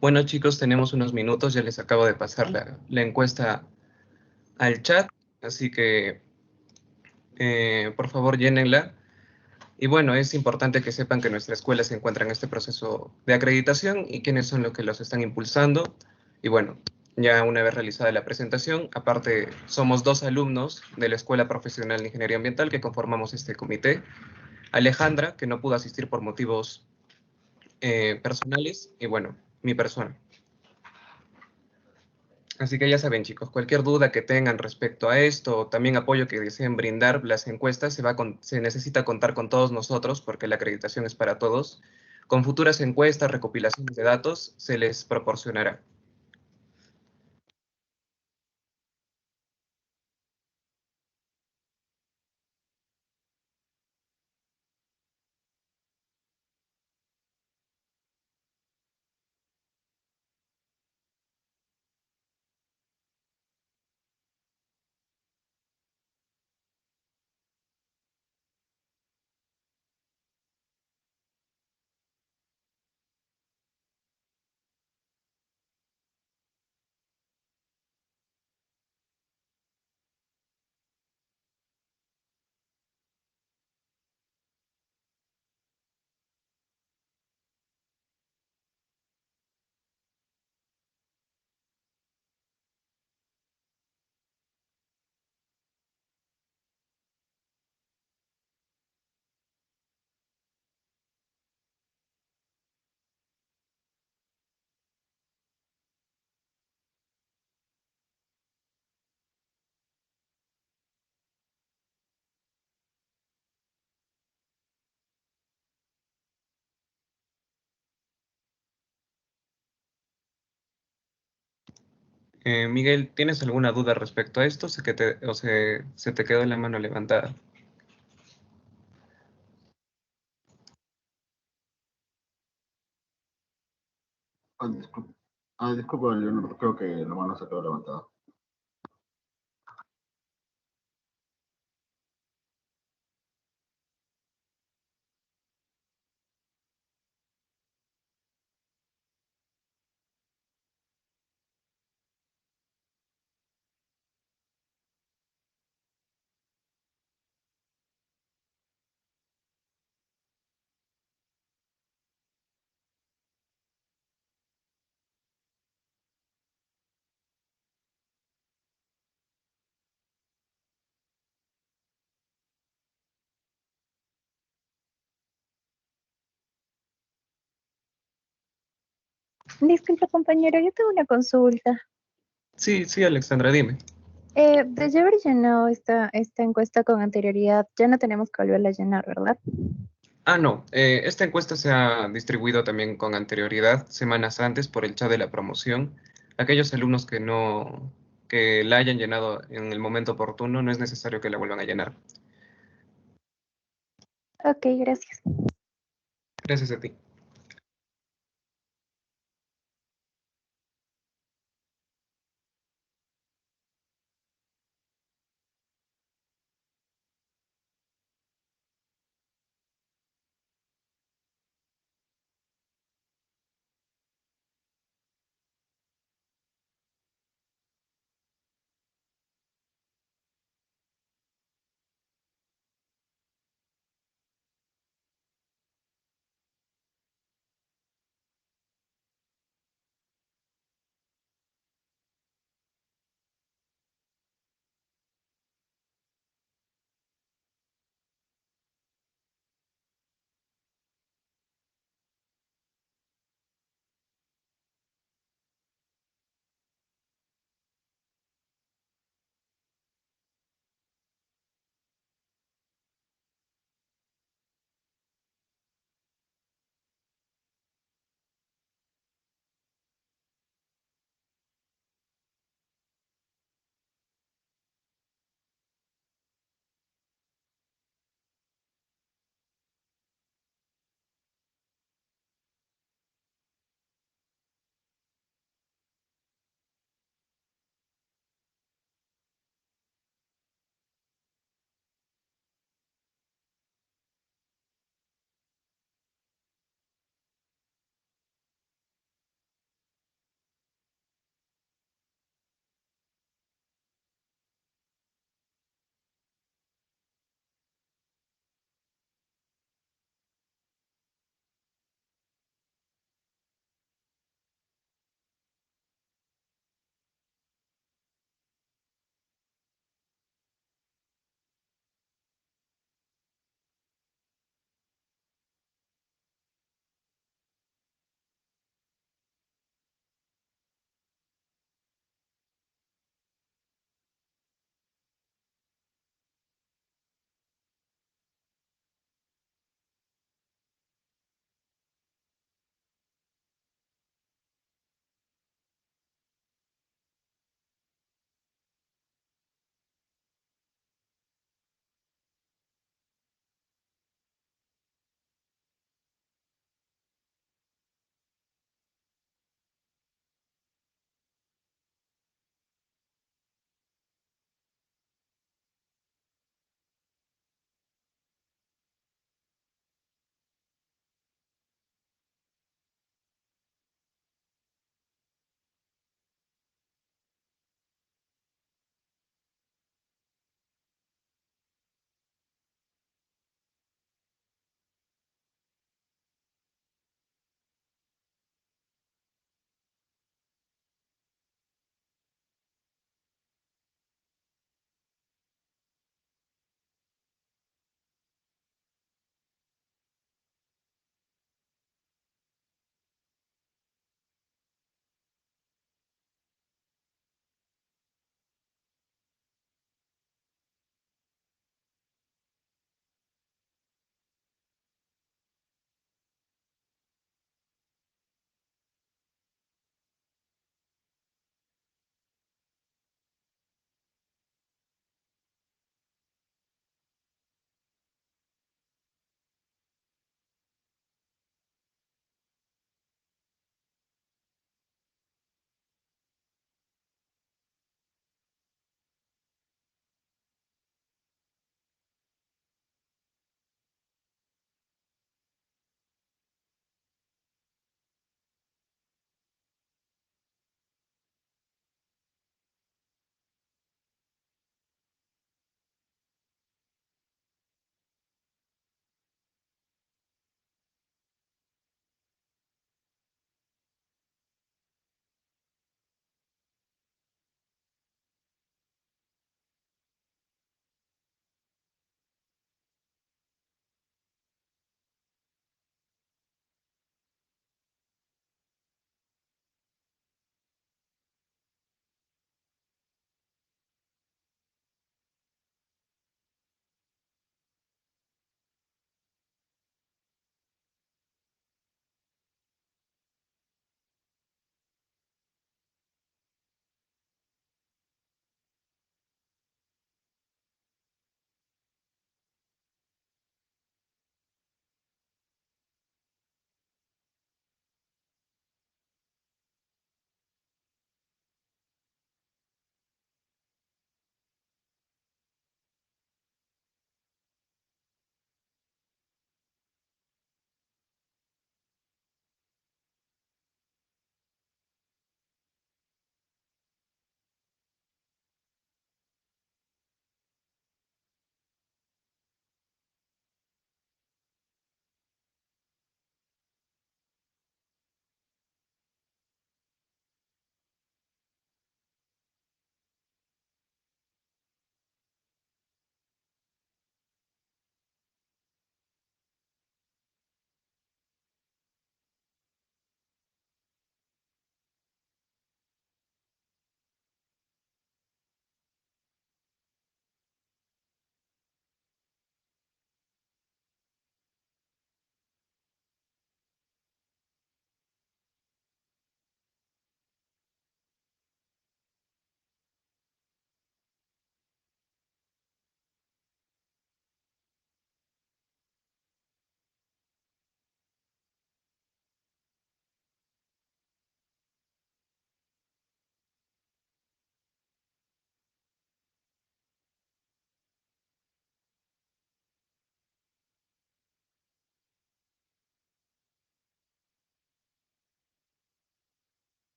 Bueno, chicos, tenemos unos minutos, ya les acabo de pasar la encuesta al chat, así que por favor llénenla. Y bueno, es importante que sepan que nuestra escuela se encuentra en este proceso de acreditación y quiénes son los que los están impulsando. Y bueno, ya una vez realizada la presentación, aparte somos 2 alumnos de la Escuela Profesional de Ingeniería Ambiental que conformamos este comité. Alejandra, que no pudo asistir por motivos personales, y bueno, mi persona. Así que ya saben, chicos, cualquier duda que tengan respecto a esto, o también apoyo que deseen brindar, las encuestas, se necesita contar con todos nosotros, porque la acreditación es para todos. Con futuras encuestas, recopilaciones de datos, se les proporcionará. Miguel, ¿tienes alguna duda respecto a esto? Sé que se te quedó la mano levantada. Disculpa, disculpa, Leonardo, creo que la mano se quedó levantada. Disculpa, compañero, yo tengo una consulta. Sí, sí, Alexandra, dime. De ya haber llenado esta encuesta con anterioridad, ya no tenemos que volverla a llenar, ¿verdad? Ah, no, esta encuesta se ha distribuido también con anterioridad, semanas antes, por el chat de la promoción. Aquellos alumnos que la hayan llenado en el momento oportuno, no es necesario que la vuelvan a llenar. Ok, gracias. Gracias a ti.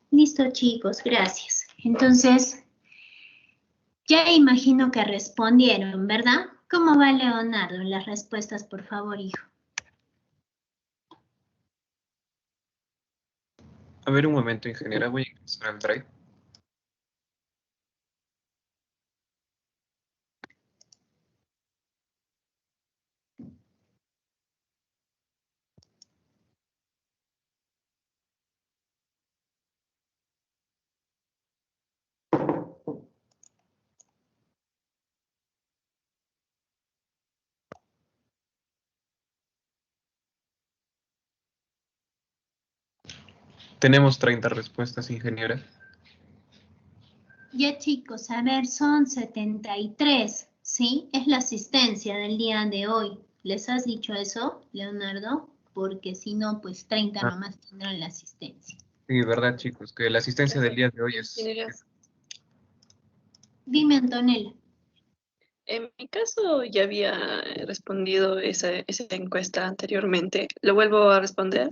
Listo, chicos, gracias. Entonces, ya imagino que respondieron, ¿verdad? ¿Cómo va Leonardo? Las respuestas, por favor, hijo. A ver, un momento, ingeniera, voy a ingresar al Drive. Tenemos 30 respuestas, ingeniera. Ya, chicos, a ver, son 73, ¿sí? Es la asistencia del día de hoy. ¿Les has dicho eso, Leonardo? Porque si no, pues 30 nomás tendrán la asistencia. Sí, verdad, chicos, que la asistencia del día de hoy es... Dime, Antonella. En mi caso ya había respondido esa encuesta anteriormente. ¿Lo vuelvo a responder?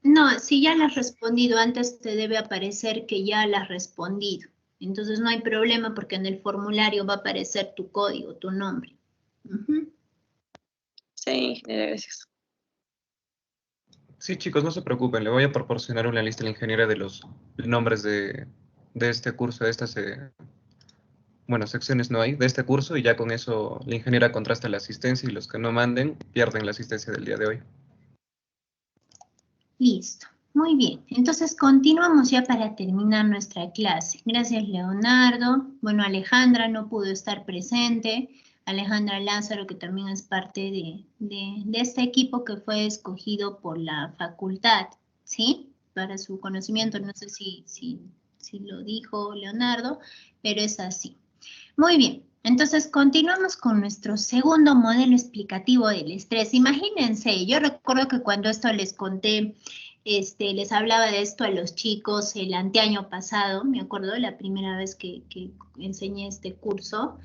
No, si ya la has respondido antes, te debe aparecer que ya la has respondido. Entonces no hay problema porque en el formulario va a aparecer tu código, tu nombre. Sí, ingeniera, gracias. Sí, chicos, no se preocupen, le voy a proporcionar una lista a la ingeniera de los nombres de este curso, de estas, bueno, secciones no hay, de este curso, y ya con eso la ingeniera contrasta la asistencia y los que no manden pierden la asistencia del día de hoy. Listo, muy bien. Entonces continuamos ya para terminar nuestra clase. Gracias, Leonardo. Bueno, Alejandra no pudo estar presente. Alejandra Lázaro, que también es parte de este equipo que fue escogido por la facultad, ¿sí? Para su conocimiento, no sé si lo dijo Leonardo, pero es así. Muy bien, entonces continuamos con nuestro segundo modelo explicativo del estrés. Imagínense, yo recuerdo que cuando esto les conté, les hablaba de esto a los chicos el anteaño pasado, me acuerdo, la primera vez que enseñé este curso.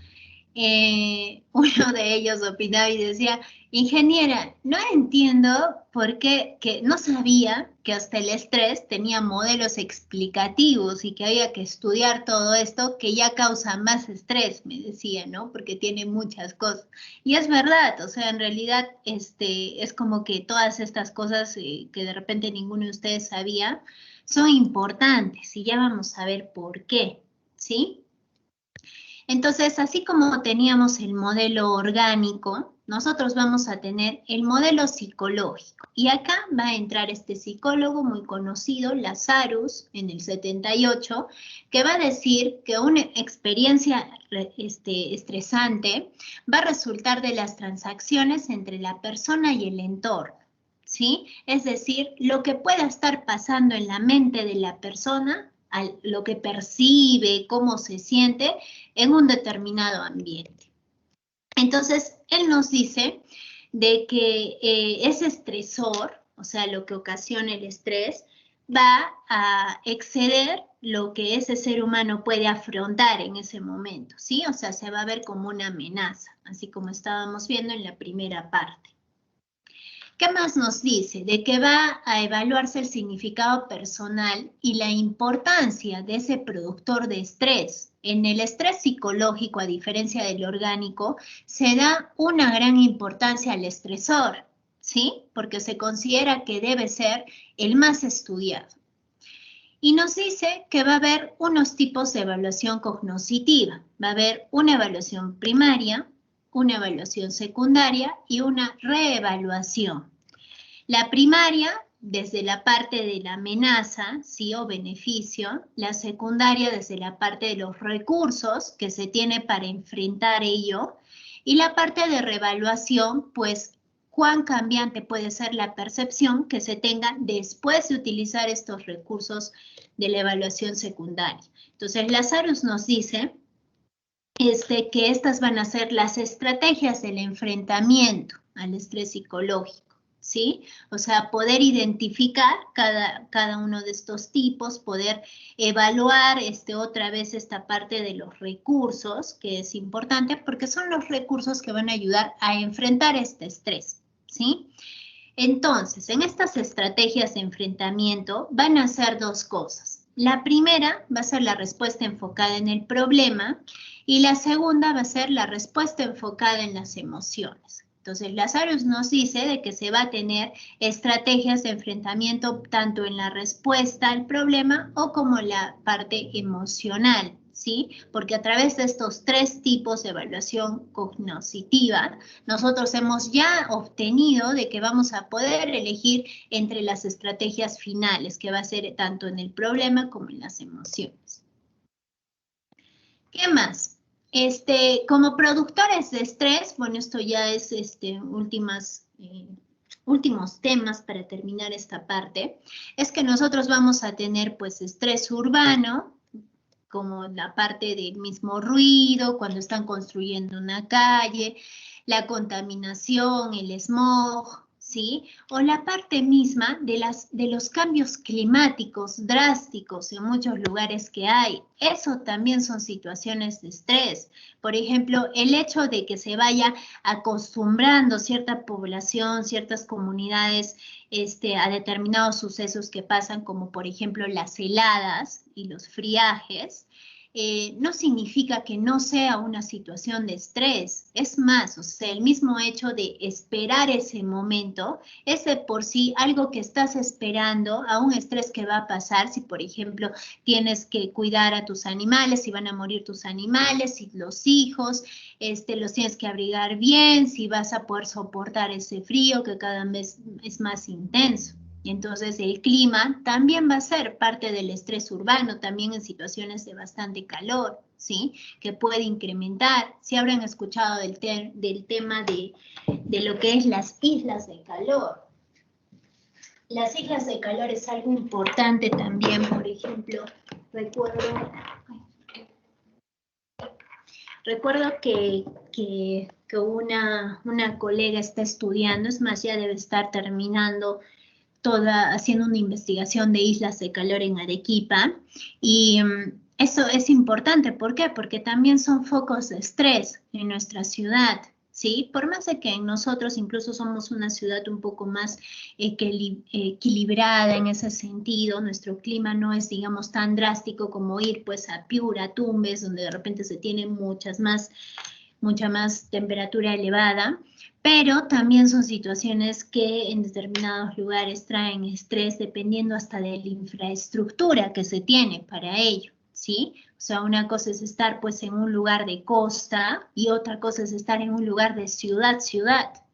Uno de ellos opinaba y decía, ingeniera, no entiendo por qué, que no sabía que hasta el estrés tenía modelos explicativos y que había que estudiar todo esto que ya causa más estrés, me decía, ¿no? Porque tiene muchas cosas. Y es verdad, o sea, en realidad es como que todas estas cosas que de repente ninguno de ustedes sabía son importantes y ya vamos a ver por qué, ¿sí? Entonces, así como teníamos el modelo orgánico, nosotros vamos a tener el modelo psicológico. Y acá va a entrar este psicólogo muy conocido, Lazarus, en el 78, que va a decir que una experiencia estresante va a resultar de las transacciones entre la persona y el entorno, ¿sí? Es decir, lo que pueda estar pasando en la mente de la persona, lo que percibe, cómo se siente en un determinado ambiente. Entonces, él nos dice de que ese estresor, o sea, lo que ocasiona el estrés, va a exceder lo que ese ser humano puede afrontar en ese momento, ¿sí? O sea, se va a ver como una amenaza, así como estábamos viendo en la primera parte. ¿Qué más nos dice? De que va a evaluarse el significado personal y la importancia de ese productor de estrés. En el estrés psicológico, a diferencia del orgánico, se da una gran importancia al estresor, ¿sí? Porque se considera que debe ser el más estudiado. Y nos dice que va a haber unos tipos de evaluación cognoscitiva. Va a haber una evaluación primaria, una evaluación secundaria y una reevaluación. La primaria, desde la parte de la amenaza, sí, o beneficio. La secundaria, desde la parte de los recursos que se tiene para enfrentar ello. Y la parte de reevaluación, pues, cuán cambiante puede ser la percepción que se tenga después de utilizar estos recursos de la evaluación secundaria. Entonces, Lazarus nos dice que estas van a ser las estrategias del enfrentamiento al estrés psicológico, ¿sí? O sea, poder identificar cada uno de estos tipos, poder evaluar otra vez esta parte de los recursos, que es importante porque son los recursos que van a ayudar a enfrentar este estrés, ¿sí? Entonces, en estas estrategias de enfrentamiento van a hacer dos cosas. La primera va a ser la respuesta enfocada en el problema y la segunda va a ser la respuesta enfocada en las emociones. Entonces, Lazarus nos dice de que se va a tener estrategias de enfrentamiento tanto en la respuesta al problema o como la parte emocional, ¿sí? Porque a través de estos 3 tipos de evaluación cognitiva, nosotros hemos ya obtenido de que vamos a poder elegir entre las estrategias finales, que va a ser tanto en el problema como en las emociones. ¿Qué más? Como productores de estrés, bueno, esto ya es últimos temas para terminar esta parte, es que nosotros vamos a tener pues estrés urbano, como la parte del mismo ruido, cuando están construyendo una calle, la contaminación, el smog, ¿sí? O la parte misma de los cambios climáticos drásticos en muchos lugares que hay. Eso también son situaciones de estrés. Por ejemplo, el hecho de que se vaya acostumbrando cierta población, ciertas comunidades a determinados sucesos que pasan, como por ejemplo las heladas y los friajes, no significa que no sea una situación de estrés. Es más, o sea, el mismo hecho de esperar ese momento es de por sí algo que estás esperando a un estrés que va a pasar. Si, por ejemplo, tienes que cuidar a tus animales, si van a morir tus animales, si los hijos, los tienes que abrigar bien, si vas a poder soportar ese frío que cada vez es más intenso. Entonces, el clima también va a ser parte del estrés urbano, también en situaciones de bastante calor, ¿sí? Que puede incrementar. Si habrán escuchado del tema de lo que es las islas de calor. Las islas de calor es algo importante también, por ejemplo, recuerdo que una colega está estudiando, es más, ya debe estar terminando haciendo una investigación de islas de calor en Arequipa, y eso es importante. ¿Por qué? Porque también son focos de estrés en nuestra ciudad, ¿sí? Por más de que nosotros incluso somos una ciudad un poco más equilibrada en ese sentido, nuestro clima no es, digamos, tan drástico como ir pues a Piura, Tumbes, donde de repente se tiene mucha más temperatura elevada, pero también son situaciones que en determinados lugares traen estrés dependiendo hasta de la infraestructura que se tiene para ello, ¿sí? O sea, una cosa es estar pues en un lugar de costa y otra cosa es estar en un lugar de ciudad.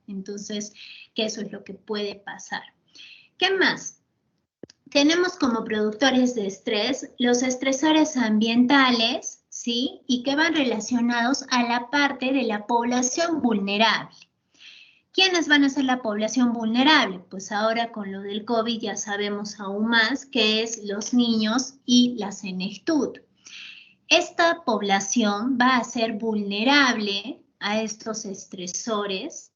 Entonces, que eso es lo que puede pasar. ¿Qué más? Tenemos como productores de estrés los estresores ambientales, ¿sí? Y que van relacionados a la parte de la población vulnerable. ¿Quiénes van a ser la población vulnerable? Pues ahora con lo del COVID ya sabemos aún más que es los niños y la senectud. Esta población va a ser vulnerable a estos estresores,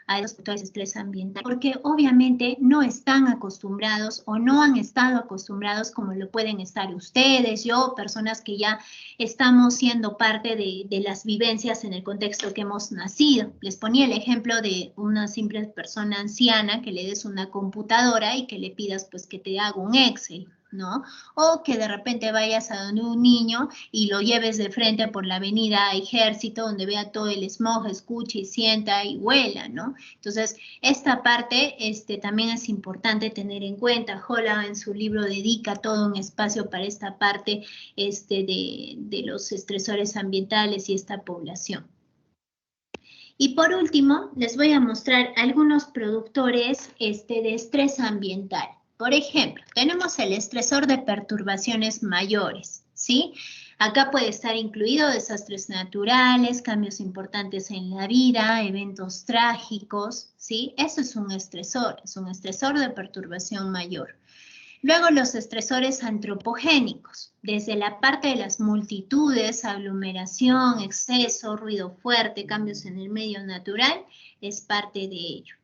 a los factores de estrés ambiental, porque obviamente no están acostumbrados o no han estado acostumbrados como lo pueden estar ustedes, yo, personas que ya estamos siendo parte de las vivencias en el contexto que hemos nacido. Les ponía el ejemplo de una simple persona anciana que le des una computadora y que le pidas pues que te haga un Excel, ¿no? O que de repente vayas a donde un niño y lo lleves de frente por la avenida Ejército, donde vea todo el smog, escuche y sienta y huela, ¿no? Entonces, esta parte también es importante tener en cuenta. Hola en su libro dedica todo un espacio para esta parte de los estresores ambientales y esta población. Y por último, les voy a mostrar algunos productores de estrés ambiental. Por ejemplo, tenemos el estresor de perturbaciones mayores, ¿sí? Acá puede estar incluido desastres naturales, cambios importantes en la vida, eventos trágicos, ¿sí? Eso es un estresor de perturbación mayor. Luego los estresores antropogénicos, desde la parte de las multitudes, aglomeración, exceso, ruido fuerte, cambios en el medio natural, es parte de ello.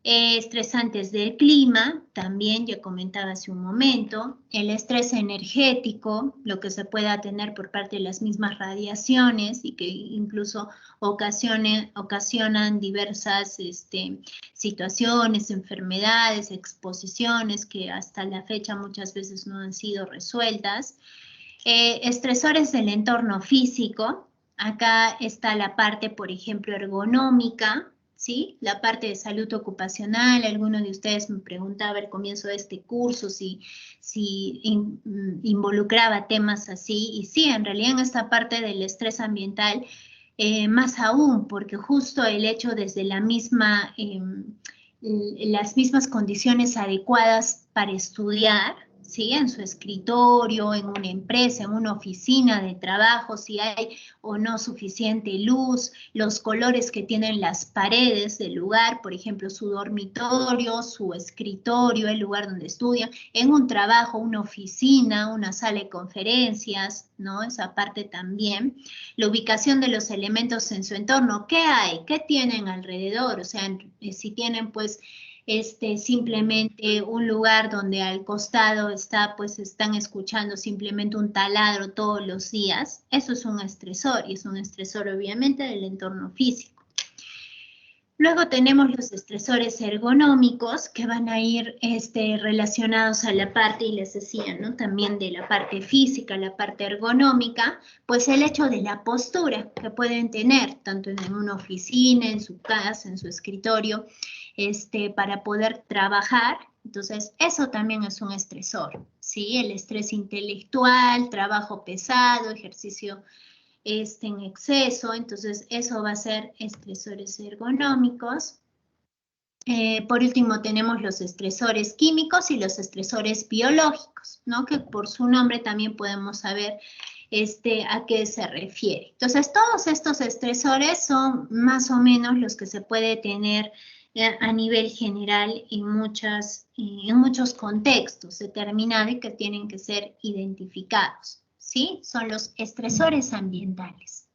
Estresantes del clima, también ya comentaba hace un momento, el estrés energético, lo que se pueda tener por parte de las mismas radiaciones y que incluso ocasionan diversas situaciones, enfermedades, exposiciones que hasta la fecha muchas veces no han sido resueltas. Estresores del entorno físico, acá está la parte, por ejemplo, ergonómica, ¿sí? La parte de salud ocupacional. Alguno de ustedes me preguntaba al comienzo de este curso si involucraba temas así, y sí, en realidad en esta parte del estrés ambiental, más aún, porque justo el hecho desde las mismas condiciones adecuadas para estudiar, ¿sí? En su escritorio, en una empresa, en una oficina de trabajo, si hay o no suficiente luz, los colores que tienen las paredes del lugar, por ejemplo, su dormitorio, su escritorio, el lugar donde estudian, en un trabajo, una oficina, una sala de conferencias, ¿no? Esa parte también. La ubicación de los elementos en su entorno, ¿qué hay? ¿Qué tienen alrededor? O sea, si tienen pues simplemente un lugar donde al costado están escuchando simplemente un taladro todos los días, eso es un estresor, y es un estresor obviamente del entorno físico. Luego tenemos los estresores ergonómicos que van a ir relacionados a la parte, y les decía, ¿no? También de la parte física, la parte ergonómica, pues el hecho de la postura que pueden tener, tanto en una oficina, en su casa, en su escritorio, para poder trabajar. Entonces, eso también es un estresor, ¿sí? El estrés intelectual, trabajo pesado, ejercicio en exceso, entonces eso va a ser estresores ergonómicos. Por último tenemos los estresores químicos y los estresores biológicos, ¿no? Que por su nombre también podemos saber a qué se refiere. Entonces todos estos estresores son más o menos los que se puede tener a nivel general en muchos contextos determinados y que tienen que ser identificados. ¿Sí? Son los estresores ambientales.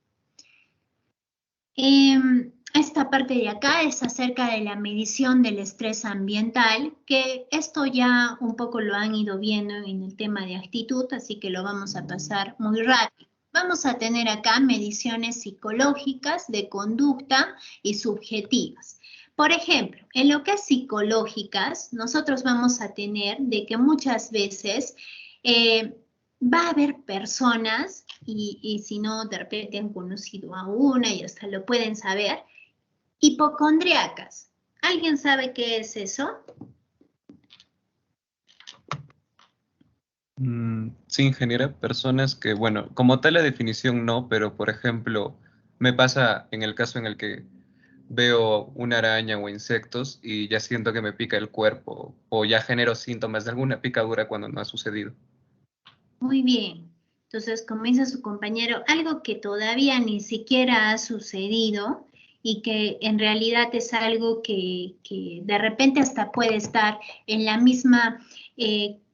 Esta parte de acá es acerca de la medición del estrés ambiental, que esto ya un poco lo han ido viendo en el tema de actitud, así que lo vamos a pasar muy rápido. Vamos a tener acá mediciones psicológicas de conducta y subjetivas. Por ejemplo, en lo que es psicológicas, nosotros vamos a tener de que muchas veces va a haber personas, y si no, de repente han conocido a una y hasta lo pueden saber, hipocondríacas. ¿Alguien sabe qué es eso? Sí, ingeniera, personas que, bueno, como tal la definición no, pero por ejemplo, me pasa en el caso en el que veo una araña o insectos y ya siento que me pica el cuerpo o ya genero síntomas de alguna picadura cuando no ha sucedido. Muy bien. Entonces, como dice su compañero, algo que todavía ni siquiera ha sucedido y que en realidad es algo que de repente hasta puede estar en la misma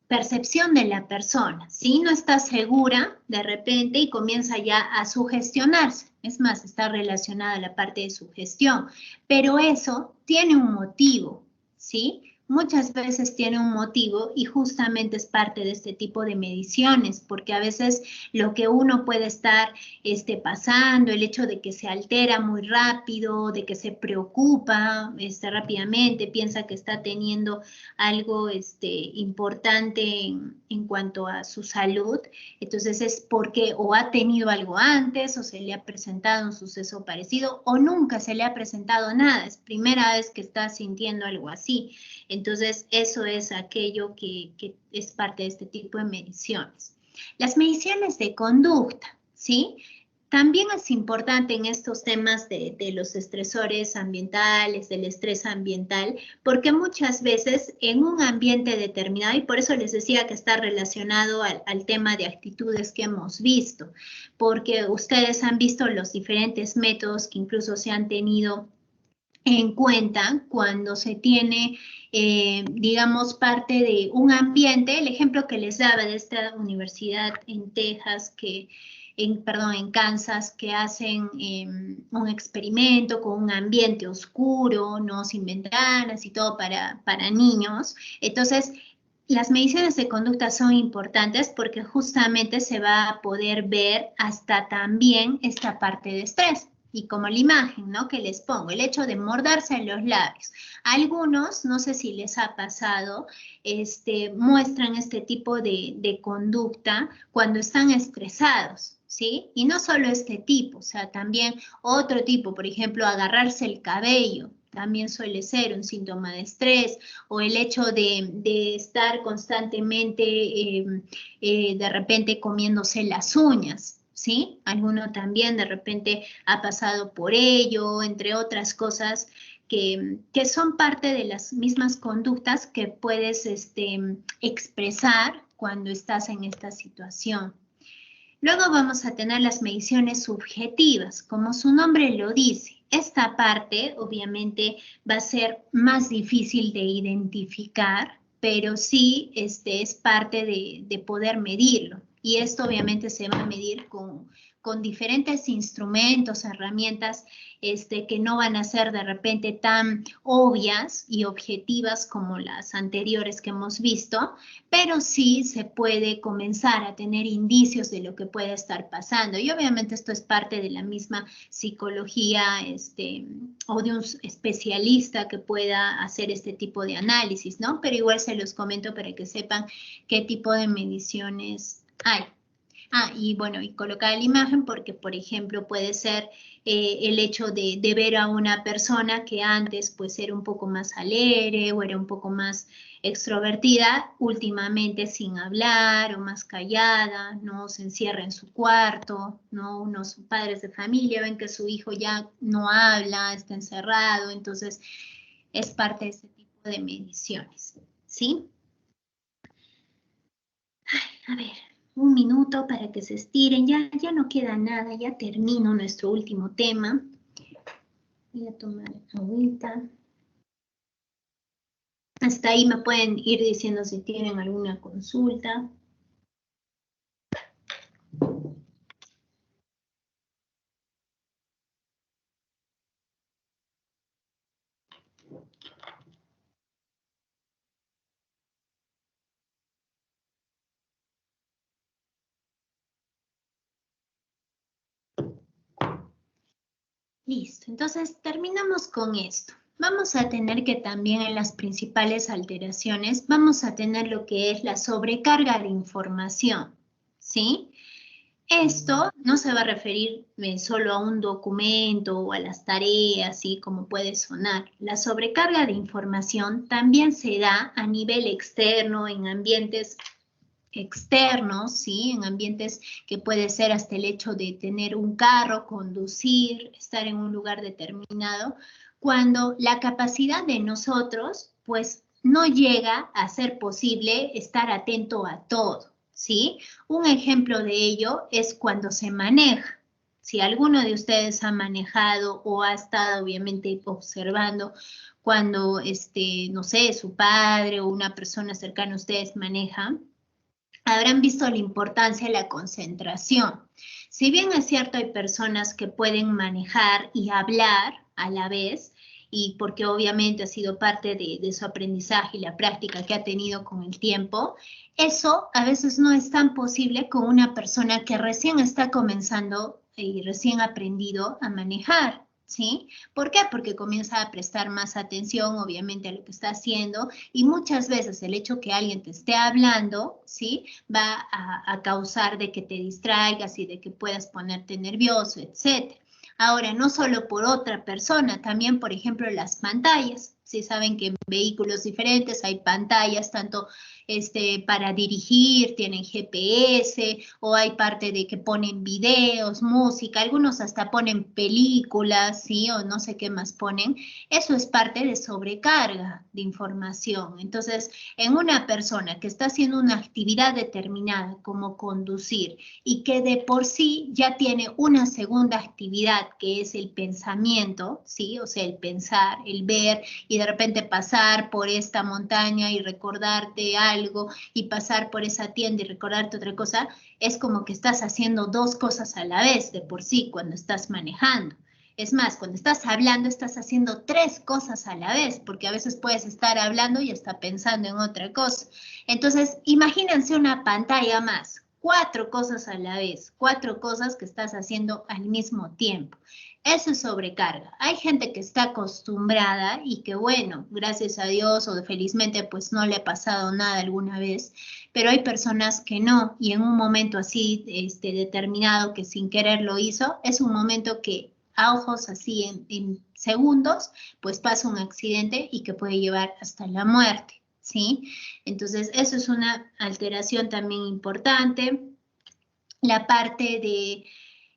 percepción de la persona. Si no está segura de repente y comienza ya a sugestionarse, es más, está relacionada a la parte de sugestión, pero eso tiene un motivo, ¿sí? Muchas veces tiene un motivo y justamente es parte de este tipo de mediciones, porque a veces lo que uno puede estar pasando, el hecho de que se altera muy rápido, de que se preocupa rápidamente, piensa que está teniendo algo importante en cuanto a su salud, entonces es porque o ha tenido algo antes o se le ha presentado un suceso parecido o nunca se le ha presentado nada, es primera vez que está sintiendo algo así. Entonces, eso es aquello que es parte de este tipo de mediciones. Las mediciones de conducta, ¿sí? También es importante en estos temas de los estresores ambientales, del estrés ambiental, porque muchas veces en un ambiente determinado, y por eso les decía que está relacionado al tema de actitudes que hemos visto, porque ustedes han visto los diferentes métodos que incluso se han tenido en cuenta cuando se tiene, digamos, parte de un ambiente. El ejemplo que les daba de esta universidad en Texas que en Kansas, que hacen un experimento con un ambiente oscuro, ¿no? Sin ventanas y todo para niños. Entonces, las mediciones de conducta son importantes porque justamente se va a poder ver hasta también esta parte de estrés. Y como la imagen, ¿no? Que les pongo, el hecho de morderse en los labios. Algunos, no sé si les ha pasado, muestran este tipo de conducta cuando están estresados, ¿sí? Y no solo este tipo, o sea, también otro tipo, por ejemplo, agarrarse el cabello, también suele ser un síntoma de estrés, o el hecho de estar constantemente, de repente, comiéndose las uñas, ¿sí? Alguno también de repente ha pasado por ello, entre otras cosas que son parte de las mismas conductas que puedes expresar cuando estás en esta situación. Luego vamos a tener las mediciones subjetivas, como su nombre lo dice. Esta parte obviamente va a ser más difícil de identificar, pero sí es parte de poder medirlo. Y esto obviamente se va a medir con diferentes instrumentos, herramientas que no van a ser de repente tan obvias y objetivas como las anteriores que hemos visto, pero sí se puede comenzar a tener indicios de lo que puede estar pasando. Y obviamente esto es parte de la misma psicología o de un especialista que pueda hacer este tipo de análisis, ¿no? Pero igual se los comento para que sepan qué tipo de mediciones hay. Y bueno, y colocar la imagen porque, por ejemplo, puede ser el hecho de ver a una persona que antes pues era un poco más alegre o era un poco más extrovertida, últimamente sin hablar o más callada, ¿no? Se encierra en su cuarto, ¿no? Unos padres de familia ven que su hijo ya no habla, está encerrado, entonces es parte de ese tipo de mediciones, ¿sí? A ver. Un minuto para que se estiren, ya no queda nada, ya termino nuestro último tema. Voy a tomar agüita. Hasta ahí me pueden ir diciendo si tienen alguna consulta. Listo, entonces terminamos con esto. Vamos a tener que también en las principales alteraciones, vamos a tener lo que es la sobrecarga de información, ¿sí? Esto no se va a referir solo a un documento o a las tareas, ¿sí? Como puede sonar. La sobrecarga de información también se da a nivel externo, en ambientes externos, ¿sí? En ambientes que puede ser hasta el hecho de tener un carro, conducir, estar en un lugar determinado, cuando la capacidad de nosotros, pues, no llega a ser posible estar atento a todo, ¿sí? Un ejemplo de ello es cuando se maneja. Si alguno de ustedes ha manejado o ha estado, obviamente, observando cuando, no sé, su padre o una persona cercana a ustedes maneja, habrán visto la importancia de la concentración. Si bien es cierto, hay personas que pueden manejar y hablar a la vez, y porque obviamente ha sido parte de su aprendizaje y la práctica que ha tenido con el tiempo, eso a veces no es tan posible con una persona que recién está comenzando y recién aprendido a manejar, ¿sí? ¿Por qué? Porque comienza a prestar más atención, obviamente, a lo que está haciendo, y muchas veces el hecho que alguien te esté hablando, ¿sí? Va a causar de que te distraigas y de que puedas ponerte nervioso, etc. Ahora, no solo por otra persona, también, por ejemplo, las pantallas. Sí, saben que en vehículos diferentes hay pantallas, tanto para dirigir, tienen GPS, o hay parte de que ponen videos, música, algunos hasta ponen películas, ¿sí? O no sé qué más ponen. Eso es parte de sobrecarga de información. Entonces, en una persona que está haciendo una actividad determinada, como conducir, y que de por sí ya tiene una segunda actividad, que es el pensamiento, ¿sí? O sea, el pensar, el ver, y de repente pasar pasar por esta montaña y recordarte algo y pasar por esa tienda y recordarte otra cosa, es como que estás haciendo dos cosas a la vez de por sí cuando estás manejando. Es más, cuando estás hablando estás haciendo tres cosas a la vez, porque a veces puedes estar hablando y estar pensando en otra cosa. Entonces, imagínense una pantalla más, 4 cosas a la vez, 4 cosas que estás haciendo al mismo tiempo. Eso es sobrecarga. Hay gente que está acostumbrada y que bueno, gracias a Dios o felizmente pues no le ha pasado nada alguna vez, pero hay personas que no y en un momento así determinado que sin querer lo hizo, es un momento que a ojos así en segundos pues pasa un accidente y que puede llevar hasta la muerte, ¿sí? Entonces eso es una alteración también importante. La parte de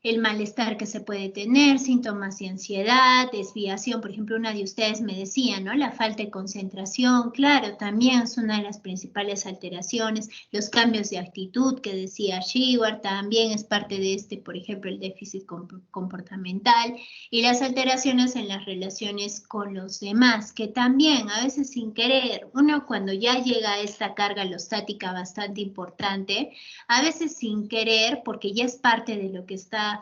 el malestar que se puede tener, síntomas de ansiedad, desviación, por ejemplo, una de ustedes me decía, ¿no? La falta de concentración, claro, también es una de las principales alteraciones, los cambios de actitud que decía Sheward, también es parte de por ejemplo, el déficit comportamental, y las alteraciones en las relaciones con los demás, que también a veces sin querer, uno cuando ya llega a esta carga alostática bastante importante, a veces sin querer, porque ya es parte de lo que está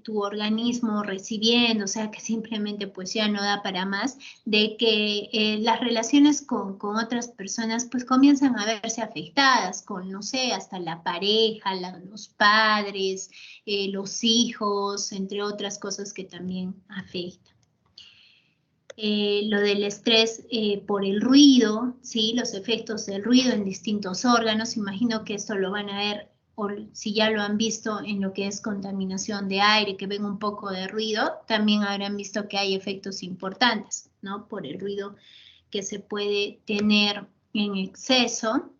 tu organismo recibiendo, o sea que simplemente pues ya no da para más, de que las relaciones con otras personas pues comienzan a verse afectadas con, no sé, hasta la pareja, los padres, los hijos, entre otras cosas que también afectan. Lo del estrés por el ruido, ¿sí? Los efectos del ruido en distintos órganos, imagino que esto lo van a ver, o si ya lo han visto en lo que es contaminación de aire, que ven un poco de ruido, también habrán visto que hay efectos importantes, ¿no? Por el ruido que se puede tener en exceso.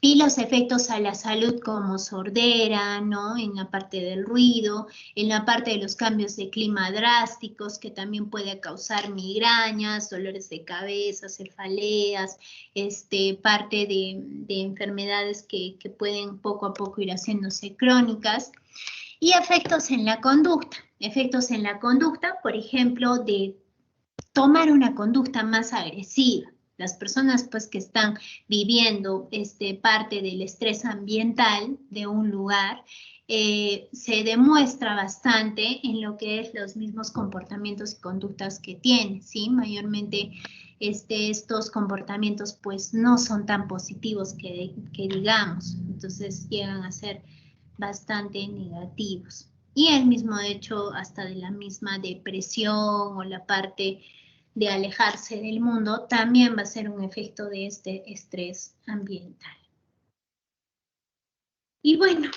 Y los efectos a la salud como sordera, ¿no? En la parte del ruido, en la parte de los cambios de clima drásticos, que también puede causar migrañas, dolores de cabeza, cefaleas, parte de enfermedades que pueden poco a poco ir haciéndose crónicas. Y efectos en la conducta, por ejemplo, de tomar una conducta más agresiva. Las personas pues que están viviendo parte del estrés ambiental de un lugar, se demuestra bastante en lo que es los mismos comportamientos y conductas que tienen, ¿sí? Mayormente estos comportamientos pues no son tan positivos que digamos, entonces llegan a ser bastante negativos. Y el mismo hecho hasta de la misma depresión o la parte de alejarse del mundo, también va a ser un efecto de este estrés ambiental. Y bueno,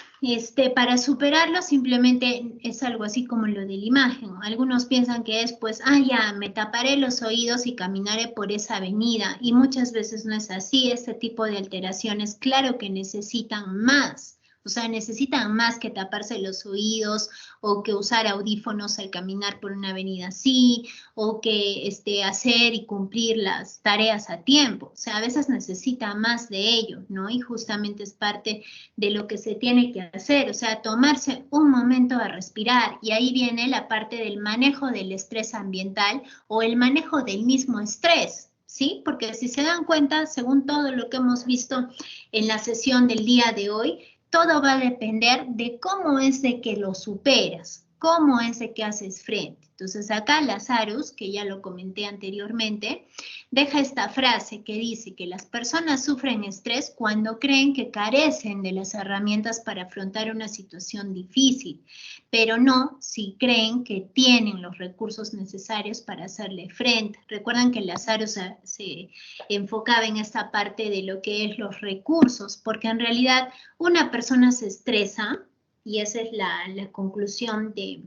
para superarlo simplemente es algo así como lo de la imagen. Algunos piensan que es pues, ya, me taparé los oídos y caminaré por esa avenida. Y muchas veces no es así. Este tipo de alteraciones, claro que necesitan más. O sea, necesitan más que taparse los oídos o que usar audífonos al caminar por una avenida así, o que hacer y cumplir las tareas a tiempo. O sea, a veces necesita más de ello, ¿no? Y justamente es parte de lo que se tiene que hacer, o sea, tomarse un momento a respirar. Y ahí viene la parte del manejo del estrés ambiental o el manejo del mismo estrés, ¿sí? Porque si se dan cuenta, según todo lo que hemos visto en la sesión del día de hoy, todo va a depender de cómo es de que lo superas, cómo es de que haces frente. Entonces acá Lazarus, que ya lo comenté anteriormente, deja esta frase que dice que las personas sufren estrés cuando creen que carecen de las herramientas para afrontar una situación difícil, pero no si creen que tienen los recursos necesarios para hacerle frente. Recuerdan que Lazarus se enfocaba en esta parte de lo que es los recursos, porque en realidad una persona se estresa, y esa es la conclusión de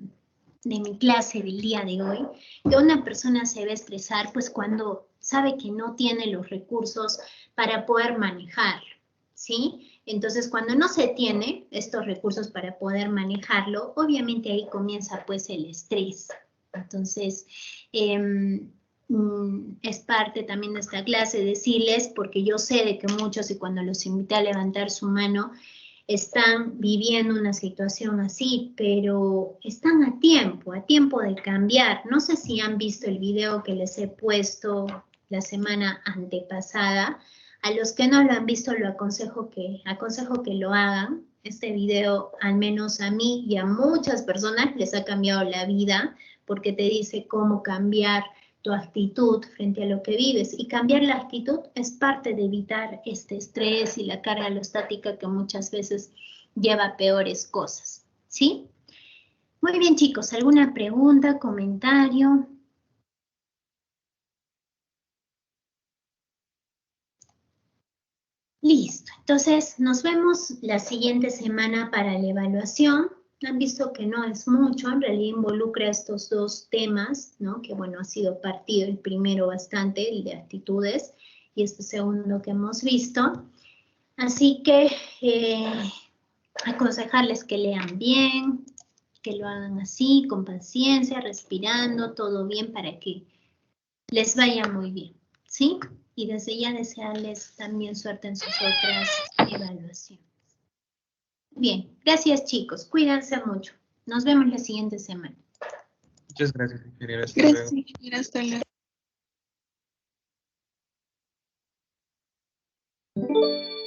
mi clase del día de hoy, que una persona se debe estresar pues cuando sabe que no tiene los recursos para poder manejarlo, ¿sí? Entonces, cuando no se tiene estos recursos para poder manejarlo, obviamente ahí comienza pues el estrés. Entonces, es parte también de esta clase decirles, porque yo sé de que muchos, y cuando los invité a levantar su mano, están viviendo una situación así, pero están a tiempo de cambiar. No sé si han visto el video que les he puesto la semana antepasada. A los que no lo han visto, aconsejo que lo hagan. Este video, al menos a mí y a muchas personas, les ha cambiado la vida, porque te dice cómo cambiar tu actitud frente a lo que vives. Y cambiar la actitud es parte de evitar este estrés y la carga alostática que muchas veces lleva a peores cosas, ¿sí? Muy bien, chicos, ¿alguna pregunta, comentario? Listo, entonces nos vemos la siguiente semana para la evaluación. Han visto que no es mucho, en realidad involucra estos dos temas, ¿no? Que bueno, ha sido partido el primero bastante, el de actitudes, y este segundo que hemos visto. Así que aconsejarles que lean bien, que lo hagan así, con paciencia, respirando, todo bien para que les vaya muy bien, ¿sí? Y desde ya desearles también suerte en sus otras evaluaciones. Bien, gracias chicos, cuídense mucho. Nos vemos la siguiente semana. Muchas gracias, ingeniera. Hasta Gracias, luego. ingeniera. Hasta luego.